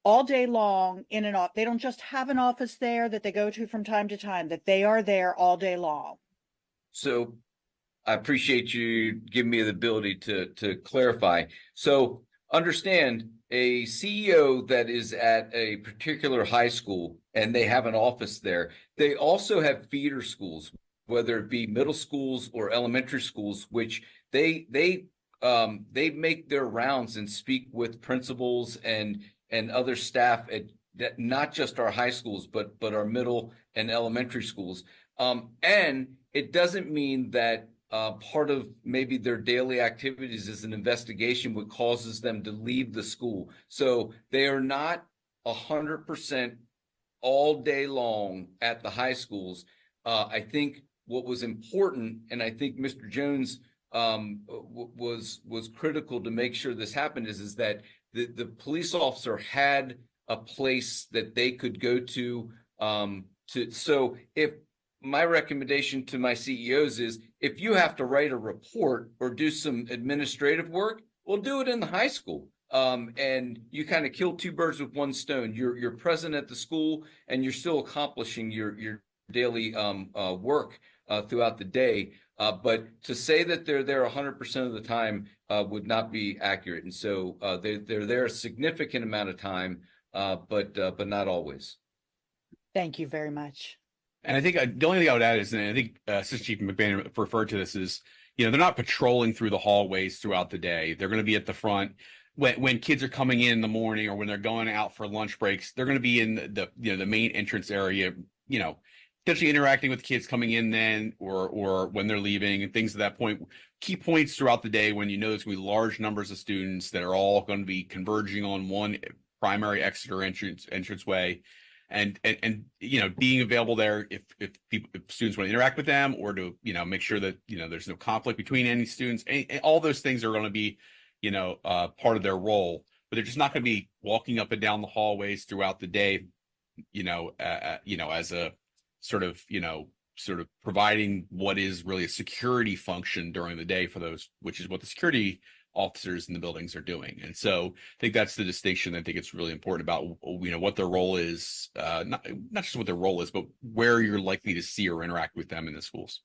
all day long in and off. They don't just have an office there that they go to from time to time, that they are there all day long. So I appreciate you giving me the ability to clarify. So understand a CEO that is at a particular high school and they have an office there. They also have feeder schools, whether it be middle schools or elementary schools, which they make their rounds and speak with principals and other staff at that, not just our high schools, but our middle and elementary schools. And it doesn't mean that part of maybe their daily activities is an investigation what causes them to leave the school. So they are not 100% all day long at the high schools. I think what was important, and I think Mr. Jones was critical to make sure this happened, is that the police officer had a place that they could go to. So if my recommendation to my CEOs is, if you have to write a report or do some administrative work, well, do it in the high school. And you kind of kill two birds with one stone. You're present at the school and you're still accomplishing your daily work throughout the day. But to say that they're there 100% of the time would not be accurate. And so they're there a significant amount of time, but not always. Thank you very much. And I think the only thing I would add is, and I think Assistant Chief McBain referred to this, is, they're not patrolling through the hallways throughout the day. They're going to be at the front when kids are coming in the morning or when they're going out for lunch breaks. They're going to be in the main entrance area, potentially interacting with kids coming in then or when they're leaving and things at that point. Key points throughout the day when there's going to be large numbers of students that are all going to be converging on one primary exit or entranceway. And being available there if students want to interact with them, or to make sure that there's no conflict between any students. And all those things are going to be part of their role, but they're just not going to be walking up and down the hallways throughout the day, as a sort of providing what is really a security function during the day for those, which is what the security officers in the buildings are doing. And so I think that's the distinction. I think it's really important about what their role is, not just what their role is, but where you're likely to see or interact with them in the schools.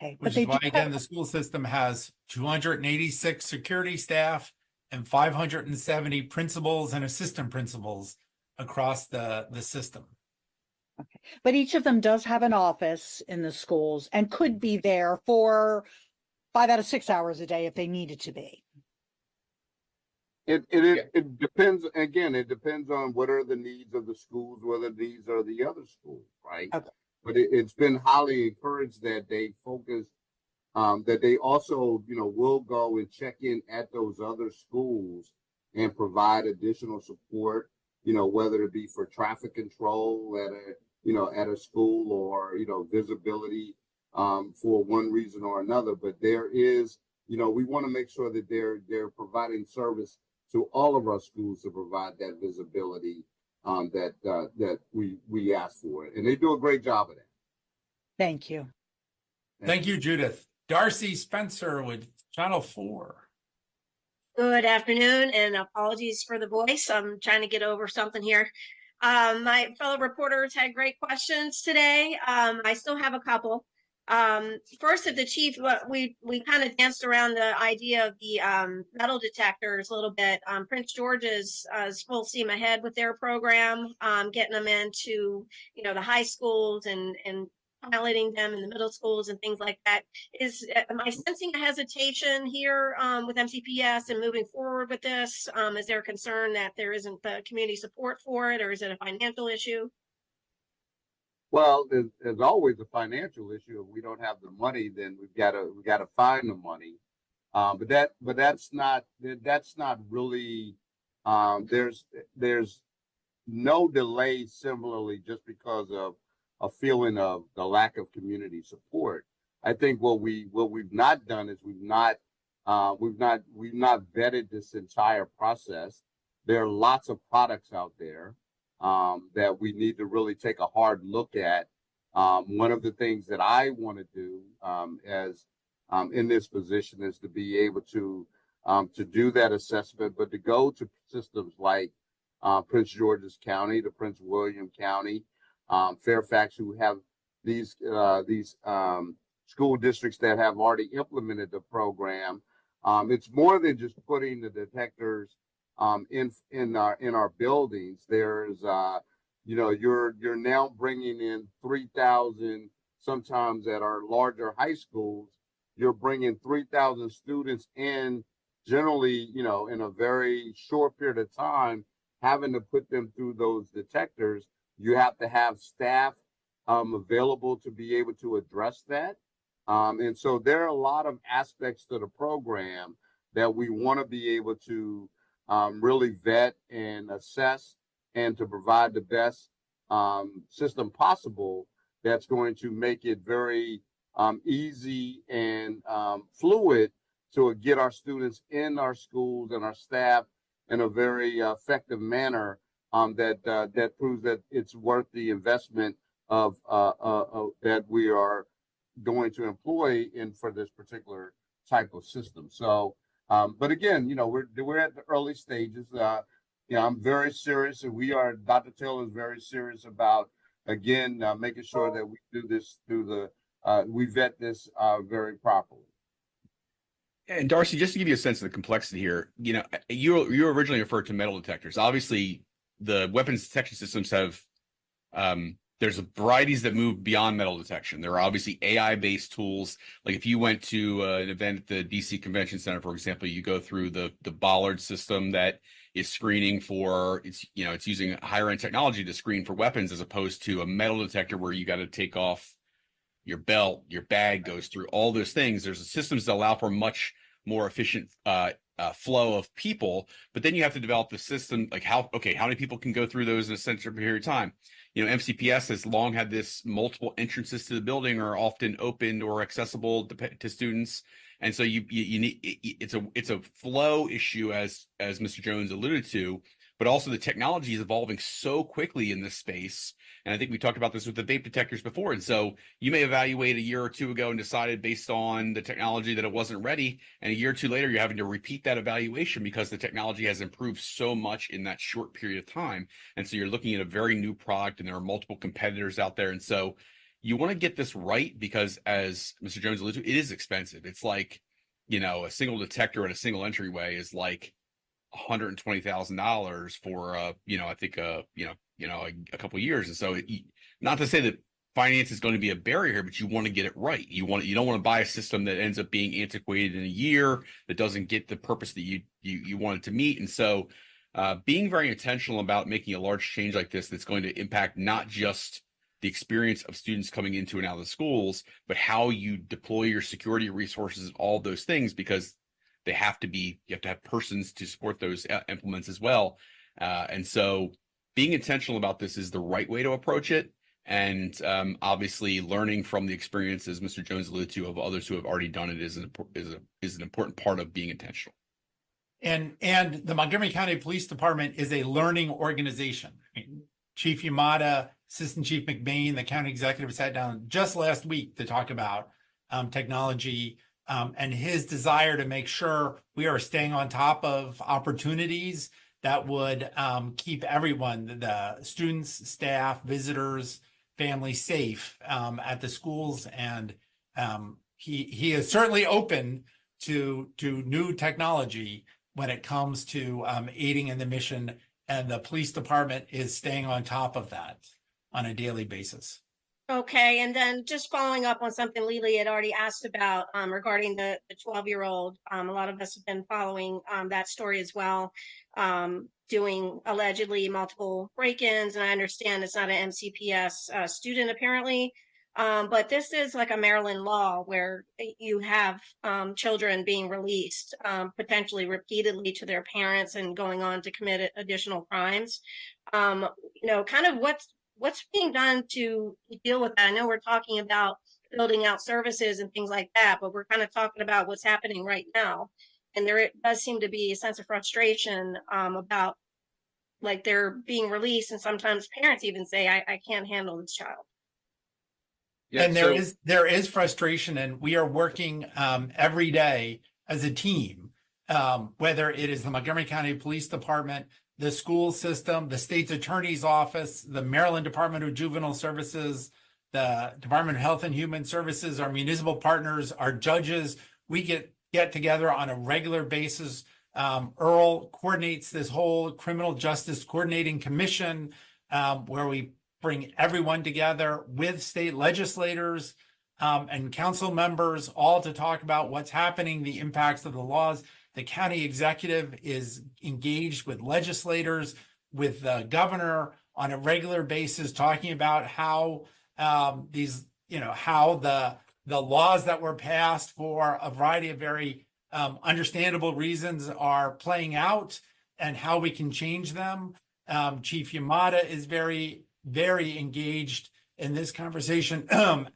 Okay, Which is why, again, the school system has 286 security staff and 570 principals and assistant principals across the system. Okay, but each of them does have an office in the schools and could be there for 5 out of 6 hours a day if they needed to be. It depends. Again, it depends on what are the needs of the schools, what are the needs of the other schools, right? Okay. But it's been highly encouraged that they focus, that they also, will go and check in at those other schools and provide additional support, whether it be for traffic control at a school or, visibility for one reason or another. But there is, we want to make sure that they're providing service to all of our schools to provide that visibility that we ask for, and they do a great job of that. Thank you. Thank you, Judith. Darcy Spencer with Channel 4. Good afternoon, and apologies for the voice. I'm trying to get over something here. My fellow reporters had great questions today. I still have a couple. First, of the chief, we kind of danced around the idea of the metal detectors a little bit. Prince George's is full steam ahead with their program, getting them into the high schools and piloting them in the middle schools and things like that. Am I sensing a hesitation here with MCPS and moving forward with this? Is there a concern that there isn't the community support for it, or is it a financial issue? Well, there's always a financial issue. If we don't have the money, then we gotta find the money. But that's not really. There's no delay similarly just because of a feeling of the lack of community support. I think what we've not done is we've not vetted this entire process. There are lots of products out there that we need to really take a hard look at. One of the things that I want to do as in this position is to be able to do that assessment, but to go to systems like Prince George's County, to Prince William County, Fairfax, who have these school districts that have already implemented the program. It's more than just putting the detectors in our buildings. There's you're now bringing in 3,000. Sometimes at our larger high schools, you're bringing 3,000 students in, generally, in a very short period of time, having to put them through those detectors. You have to have staff available to be able to address that. And so there are a lot of aspects to the program that we want to be able to really vet and assess, and to provide the best system possible that's going to make it very easy and fluid to get our students in our schools and our staff in a very effective manner that proves that it's worth the investment of that we are going to employ in for this particular type of system. So, but again, we're at the early stages. I'm very serious, and Dr. Taylor is very serious about, again, making sure that we do this we vet this very properly. And Darcy, just to give you a sense of the complexity here, you originally referred to metal detectors. Obviously, the weapons detection systems have there's varieties that move beyond metal detection. There are obviously AI-based tools. Like if you went to an event at the DC Convention Center, for example, you go through the Bollard system that is screening for, it's using higher end technology to screen for weapons, as opposed to a metal detector where you got to take off your belt, your bag goes through all those things. There's systems that allow for much more efficient flow of people, but then you have to develop the system, like how many people can go through those in a certain period of time. MCPS has long had this multiple entrances to the building are often open or accessible to students. And so you need, it's a flow issue, as Mr. Jones alluded to, but also the technology is evolving so quickly in this space. And I think we talked about this with the vape detectors before. And so you may evaluate a year or two ago and decided based on the technology that it wasn't ready. And a year or two later, you're having to repeat that evaluation because the technology has improved so much in that short period of time. And so you're looking at a very new product, and there are multiple competitors out there. And so you want to get this right, because as Mr. Jones alluded to, it is expensive. It's like, a single detector at a single entryway is like $120,000 for I think a couple of years. And so not to say that finance is going to be a barrier here, but you want to get it right. You don't want to buy a system that ends up being antiquated in a year, that doesn't get the purpose that you want it to meet. And so being very intentional about making a large change like this, that's going to impact not just the experience of students coming into and out of the schools, but how you deploy your security resources and all those things, because you have to have persons to support those implements as well. And so being intentional about this is the right way to approach it. And obviously learning from the experiences Mr. Jones alluded to of others who have already done it is an important part of being intentional. And the Montgomery County Police Department is a learning organization. Chief Yamada, Assistant Chief McBain, the county executive, sat down just last week to talk about technology and his desire to make sure we are staying on top of opportunities that would keep everyone, the students, staff, visitors, families safe at the schools. And he is certainly open to new technology when it comes to aiding in the mission. And the police department is staying on top of that on a daily basis. Okay, and then just following up on something Lily had already asked about regarding the 12-year-old. A lot of us have been following that story as well, doing allegedly multiple break-ins, and I understand it's not an MCPS student apparently, but this is like a Maryland law where you have children being released potentially repeatedly to their parents and going on to commit additional crimes. Kind of what's being done to deal with that? I know we're talking about building out services and things like that, but we're kind of talking about what's happening right now. And there does seem to be a sense of frustration about like they're being released, and sometimes parents even say, I can't handle this child. Yeah, and there is frustration, and we are working every day as a team, whether it is the Montgomery County Police Department, the school system, the state's attorney's office, the Maryland Department of Juvenile Services, the Department of Health and Human Services, our municipal partners, our judges. We get together on a regular basis. Earl coordinates this whole Criminal Justice Coordinating Commission, where we bring everyone together with state legislators and council members, all to talk about what's happening, the impacts of the laws. The county executive is engaged with legislators, with the governor on a regular basis, talking about how how the laws that were passed for a variety of very understandable reasons are playing out and how we can change them. Chief Yamada is very, very engaged in this conversation,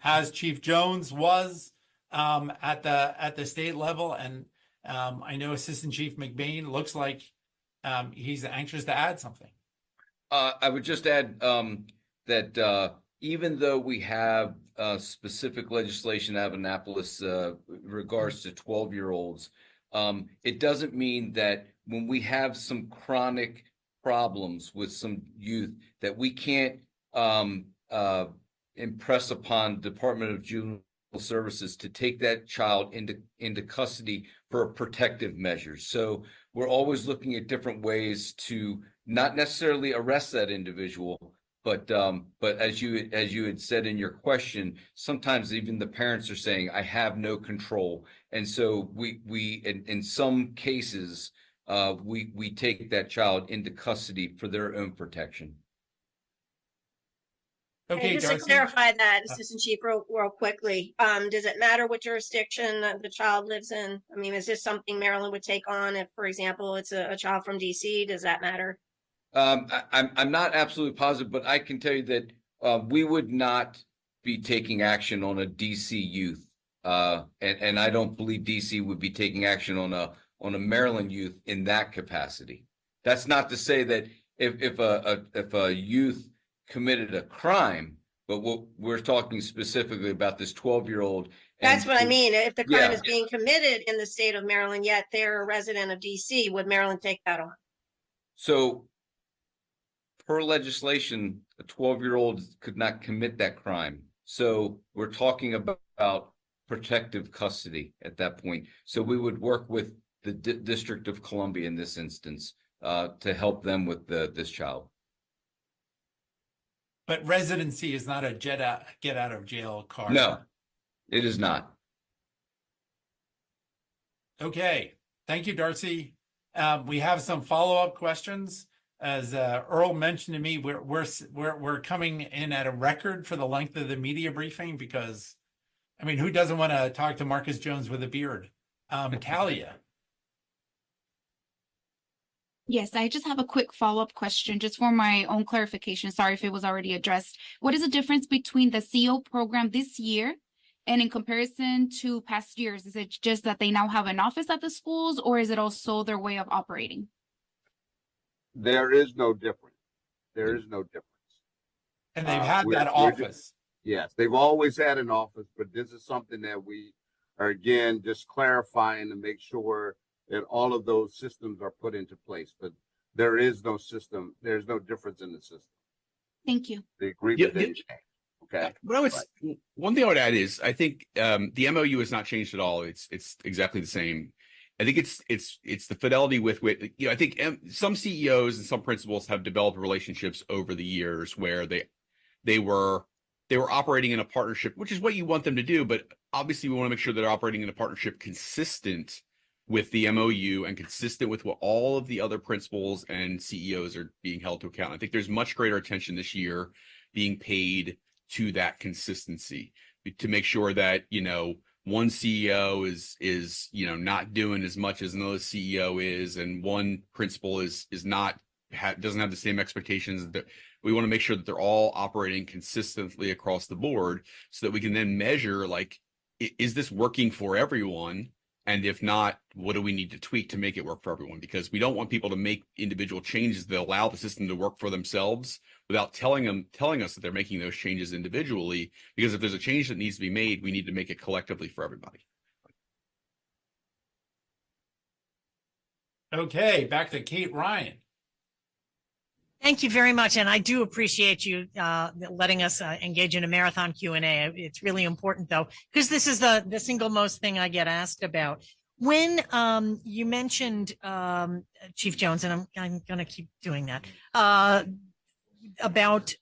as Chief Jones was at the state level. And I know Assistant Chief McBain looks like he's anxious to add something. I would just add that even though we have specific legislation out of Annapolis regards to 12-year-olds, it doesn't mean that when we have some chronic problems with some youth that we can't impress upon Department of Juvenile Services to take that child into custody for protective measures. So we're always looking at different ways to not necessarily arrest that individual, but as you had said in your question, sometimes even the parents are saying, I have no control. And so we in some cases, we take that child into custody for their own protection. Okay, and just Darcy. to clarify that, Assistant Chief, real quickly, does it matter what jurisdiction the child lives in? I mean, is this something Maryland would take on if, for example, it's a child from DC? Does that matter? I'm not absolutely positive, but I can tell you that we would not be taking action on a DC youth, and I don't believe DC would be taking action on a Maryland youth in that capacity. That's not to say that if a youth committed a crime, but we're talking specifically about this 12-year-old. That's what I mean. If the crime is being committed in the state of Maryland, yet they're a resident of DC, would Maryland take that on? So, per legislation, a 12-year-old could not commit that crime. So we're talking about protective custody at that point. So we would work with the District of Columbia in this instance to help them with this child. But residency is not a get out of jail card. No, it is not. Okay, thank you, Darcy. We have some follow-up questions. As Earl mentioned to me, we're coming in at a record for the length of the media briefing because, I mean, who doesn't want to talk to Marcus Jones with a beard? Talia. Yes, I just have a quick follow-up question just for my own clarification. Sorry if it was already addressed. What is the difference between the CO program this year and in comparison to past years? Is it just that they now have an office at the schools, or is it also their way of operating? There is no difference. There is no difference. And they've had that office. Yes, they've always had an office, but this is something that we are, again, just clarifying to make sure that all of those systems are put into place. But there is no system. There's no difference in the system. Thank you. The agreement didn't change. Okay. But one thing I would add is I think the MOU has not changed at all. It's exactly the same. I think it's the fidelity with I think some CEOs and some principals have developed relationships over the years where they were operating in a partnership, which is what you want them to do. But obviously, we want to make sure they're operating in a partnership consistent with the MOU and consistent with what all of the other principals and CEOs are being held to account. I think there's much greater attention this year being paid to that consistency to make sure that, one CEO is not doing as much as another CEO is, and one principal doesn't have the same expectations. That we want to make sure that they're all operating consistently across the board, so that we can then measure, like, is this working for everyone? And if not, what do we need to tweak to make it work for everyone? Because we don't want people to make individual changes that allow the system to work for themselves without telling us that they're making those changes individually. Because if there's a change that needs to be made, we need to make it collectively for everybody. Okay, back to Kate Ryan. Thank you very much. And I do appreciate you letting us engage in a marathon Q&A. It's really important, though, because this is the single most thing I get asked about. When you mentioned, Chief Jones, and I'm going to keep doing that, about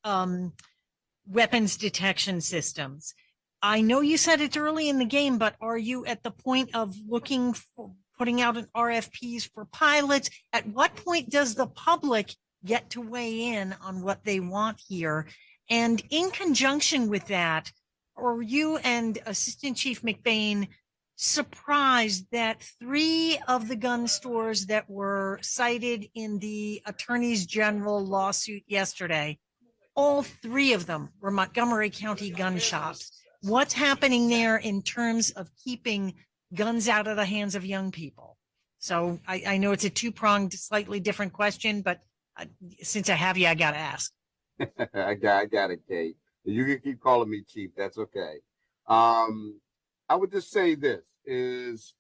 weapons detection systems. I know you said it's early in the game, but are you at the point of looking for putting out an RFPs for pilots? At what point does the public get to weigh in on what they want here? And in conjunction with that, are you and Assistant Chief McBain surprised that 3 of the gun stores that were cited in the Attorney's General lawsuit yesterday, all 3 of them were Montgomery County gun shops? What's happening there in terms of keeping guns out of the hands of young people? So I know it's a 2-pronged, slightly different question, but since I have you, I got to ask. I got it, Kate. You can keep calling me Chief. That's okay. I would just say this is,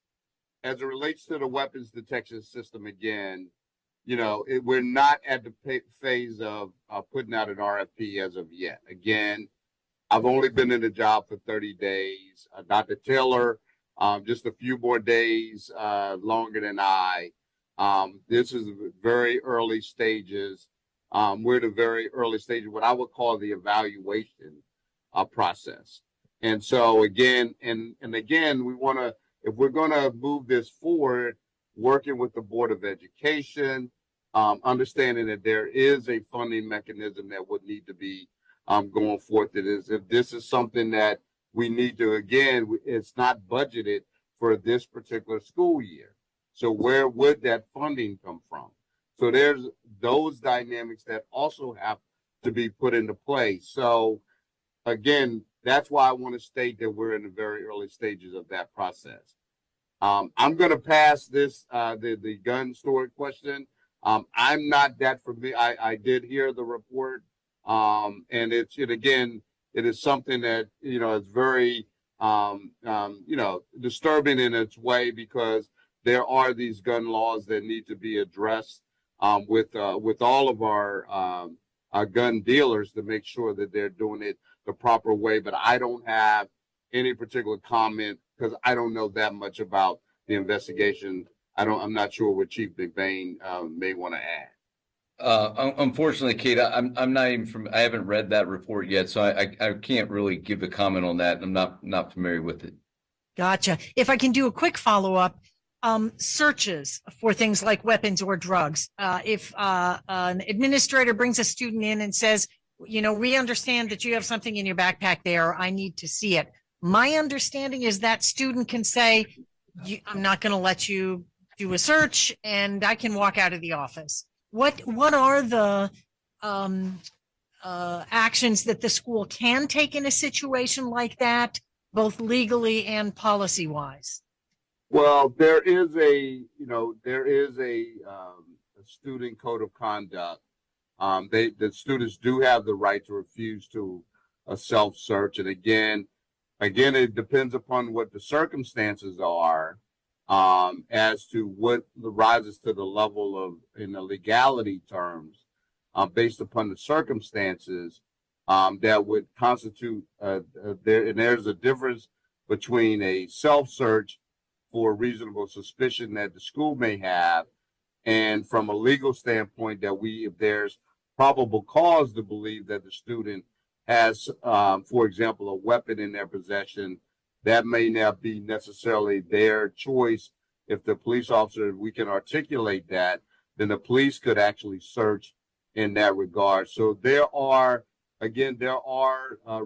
as it relates to the weapons detection system, again, we're not at the phase of putting out an RFP as of yet. Again, I've only been in the job for 30 days. Dr. Taylor, just a few more days longer than I. This is very early stages. We're at a very early stage of what I would call the evaluation process. And so again, and again, we want to, if we're going to move this forward, working with the Board of Education, understanding that there is a funding mechanism that would need to be going forth. It is, if this is something that we need to, again, it's not budgeted for this particular school year. So where would that funding come from? So there's those dynamics that also have to be put into place. So again, that's why I want to state that we're in the very early stages of that process. I'm going to pass this, the gun store question. I'm not that familiar. I did hear the report. And it is something that, is very, disturbing in its way, because there are these gun laws that need to be addressed with all of our gun dealers to make sure that they're doing it the proper way. But I don't have any particular comment because I don't know that much about the investigation. I'm not sure what Chief McBain may want to add. Unfortunately, Kate, I'm not even I haven't read that report yet, so I can't really give a comment on that. I'm not familiar with it. Gotcha. If I can do a quick follow-up, searches for things like weapons or drugs. If an administrator brings a student in and says, we understand that you have something in your backpack there, I need to see it. My understanding is that student can say, I'm not going to let you do a search, and I can walk out of the office. What are the actions that the school can take in a situation like that, both legally and policy wise? Well, there is a student code of conduct. The students do have the right to refuse to a self-search. And again, it depends upon what the circumstances are, as to what rises to the level of, in the legality terms, based upon the circumstances, that would constitute, there's a difference between a self-search for reasonable suspicion that the school may have, and from a legal standpoint that if there's probable cause to believe that the student has, for example, a weapon in their possession, that may not be necessarily their choice. If the police officer, we can articulate that, then the police could actually search in that regard. So there are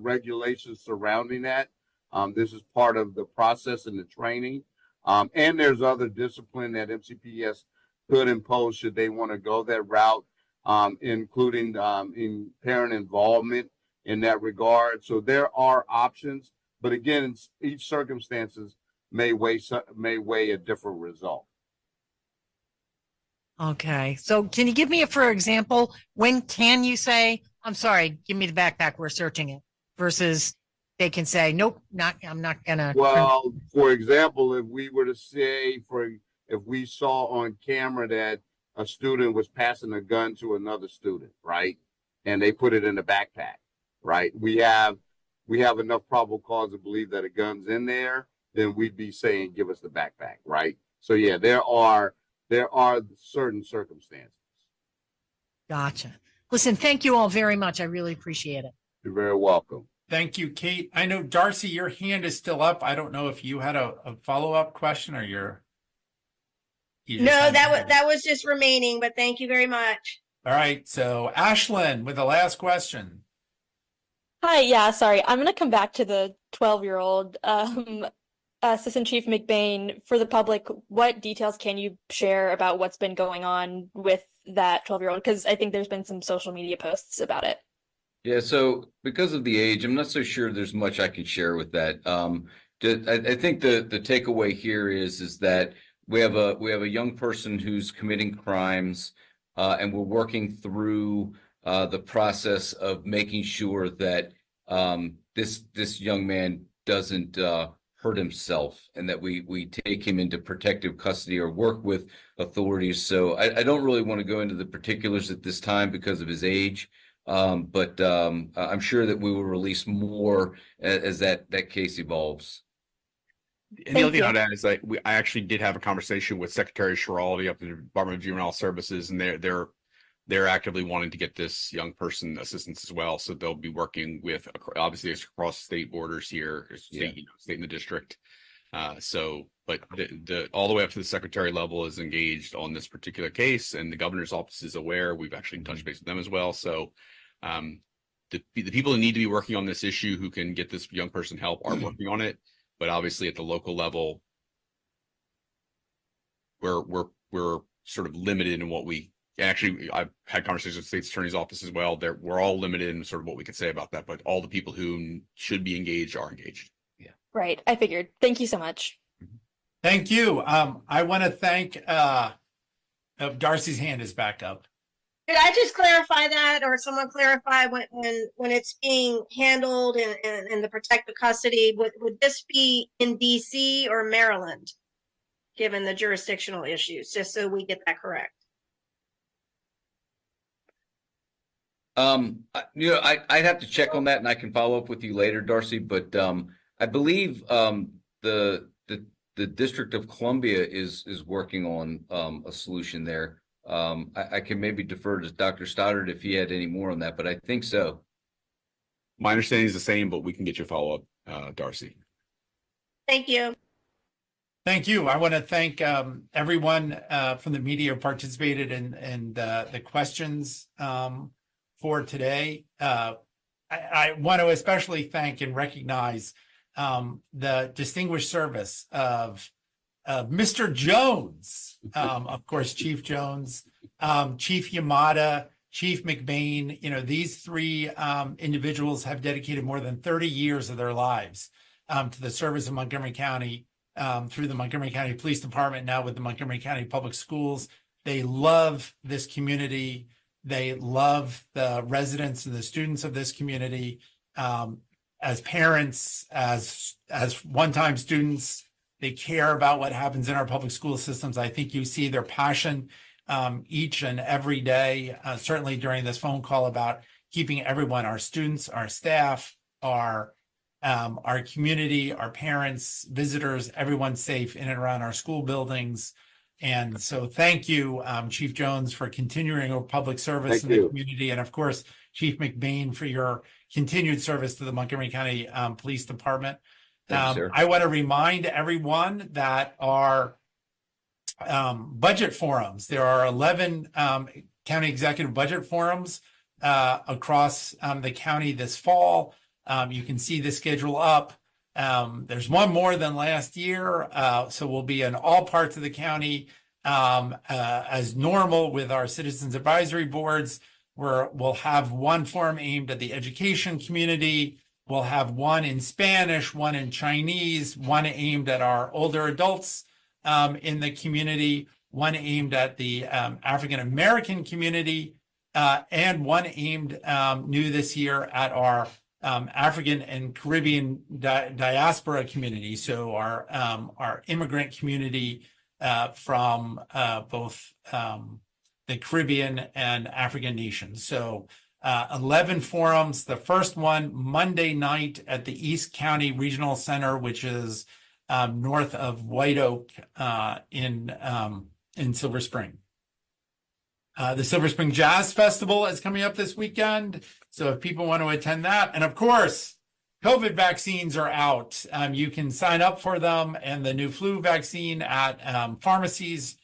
regulations surrounding that. This is part of the process and the training. And there's other discipline that MCPS could impose should they want to go that route, including in parent involvement in that regard. So there are options, but again, each circumstances may weigh a different result. Okay, so can you give me for example, when can you say, I'm sorry, give me the backpack, we're searching it, versus they can say, nope, I'm not gonna. Well, for example, if we were to say, if we saw on camera that a student was passing a gun to another student, right? And they put it in the backpack, right? We have enough probable cause to believe that a gun's in there, then we'd be saying, give us the backpack, right? So yeah, there are certain circumstances. Gotcha. Listen, thank you all very much. I really appreciate it. You're very welcome. Thank you, Kate. I know, Darcy, your hand is still up. I don't know if you had a follow-up question or you just No, had- that was just remaining, but thank you very much. All right. So Ashlyn with the last question. Hi, yeah, sorry. I'm gonna come back to the 12-year-old. Assistant Chief McBain, for the public, what details can you share about what's been going on with that 12-year-old? Because I think there's been some social media posts about it. Yeah, so because of the age, I'm not so sure there's much I can share with that. I think the takeaway here is that we have a young person who's committing crimes, and we're working through the process of making sure that this young man doesn't hurt himself, and that we take him into protective custody or work with authorities. So I don't really want to go into the particulars at this time because of his age. But I'm sure that we will release more as that case evolves. And the other thing I'd add is I actually did have a conversation with Secretary Schiraldi up in the Department of Juvenile Services, and they're actively wanting to get this young person assistance as well. So they'll be working with, obviously it's across state borders here, state in the district. But the all the way up to the secretary level is engaged on this particular case, and the governor's office is aware. We've actually touched base with them as well. So the people who need to be working on this issue, who can get this young person help, are working on it. But obviously at the local level, we're sort of limited in what we actually. I've had conversations with the state's attorney's office as well. We're all limited in sort of what we can say about that, but all the people who should be engaged are engaged. Yeah. Right. I figured. Thank you so much. Thank you. I want to thank Darcy's hand is back up. Could I just clarify that, or someone clarify when it's being handled in the protective custody? Would this be in DC or Maryland, given the jurisdictional issues? Just so we get that correct. I'd have to check on that, and I can follow up with you later, Darcy. But I believe the District of Columbia is working on a solution there. I can maybe defer to Dr. Stoddard if he had any more on that, but I think so. My understanding is the same, but we can get you a follow up, Darcy. Thank you. Thank you. I want to thank everyone from the media who participated in the questions for today. I want to especially thank and recognize the distinguished service of Mr. Jones, of course, Chief Jones, Chief Yamada, Chief McBain. You know, these three individuals have dedicated more than 30 years of their lives to the service of Montgomery County through the Montgomery County Police Department, now with the Montgomery County Public Schools. They love this community. They love the residents and the students of this community. As parents, as one-time students, they care about what happens in our public school systems. I think you see their passion each and every day, certainly during this phone call, about keeping everyone, our students, our staff, our community, our parents, visitors, everyone safe in and around our school buildings. And so thank you, Chief Jones, for continuing your public service in the community. And of course, Chief McBain, for your continued service to the Montgomery County Police Department. I want to remind everyone that our budget forums, there are 11 county executive budget forums across the county this fall. You can see the schedule up. There's one more than last year, so we'll be in all parts of the county as normal with our citizens advisory boards. We'll have one forum aimed at the education community. We'll have one in Spanish, one in Chinese, one aimed at our older adults in the community, one aimed at the African American community, and one aimed new this year at our African and Caribbean diaspora community. So our immigrant community from both the Caribbean and African nations. So 11 forums. The first one Monday night at the East County Regional Center, which is north of White Oak in Silver Spring. The Silver Spring Jazz Festival is coming up this weekend. So if people want to attend that, and of course, COVID vaccines are out. You can sign up for them and the new flu vaccine at pharmacies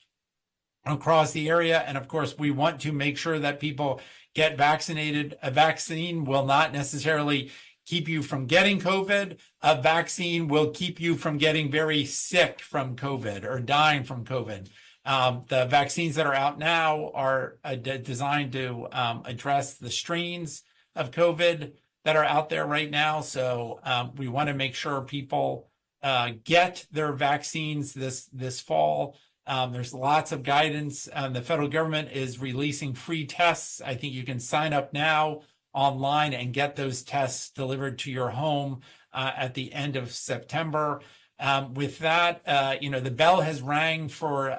across the area. And of course, we want to make sure that people get vaccinated. A vaccine will not necessarily keep you from getting COVID. A vaccine will keep you from getting very sick from COVID or dying from COVID. The vaccines that are out now are designed to address the strains of COVID that are out there right now. So we want to make sure people get their vaccines this fall. There's lots of guidance. The federal government is releasing free tests. I think you can sign up now online and get those tests delivered to your home at the end of September. With that, the bell has rang for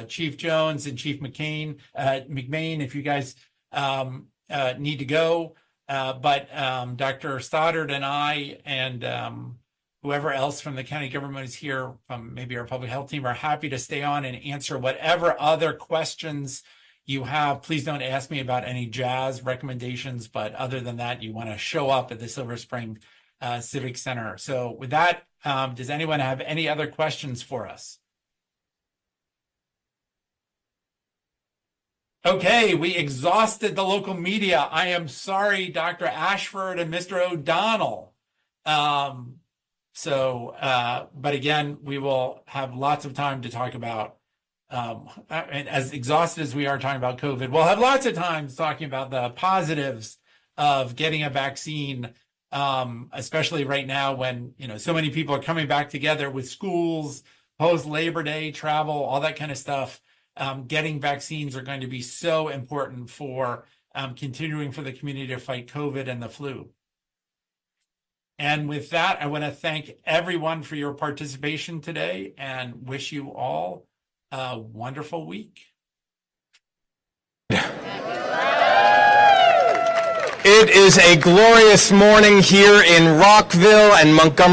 Chief Jones and Chief McBain, if you guys need to go. But Dr. Stoddard and I and whoever else from the county government is here, from maybe our public health team, are happy to stay on and answer whatever other questions you have. Please don't ask me about any jazz recommendations, but other than that, you want to show up at the Silver Spring Civic Center. So with that, does anyone have any other questions for us? Okay, we exhausted the local media. I am sorry, Dr. Ashford and Mr. O'Donnell. But again, we will have lots of time to talk about, and as exhausted as we are talking about COVID, we'll have lots of time talking about the positives of getting a vaccine, especially right now when, so many people are coming back together with schools, post-Labor Day, travel, all that kind of stuff. Getting vaccines are going to be so important for continuing for the community to fight COVID and the flu. And with that, I want to thank everyone for your participation today and wish you all a wonderful week. It is a glorious morning here in Rockville and Montgomery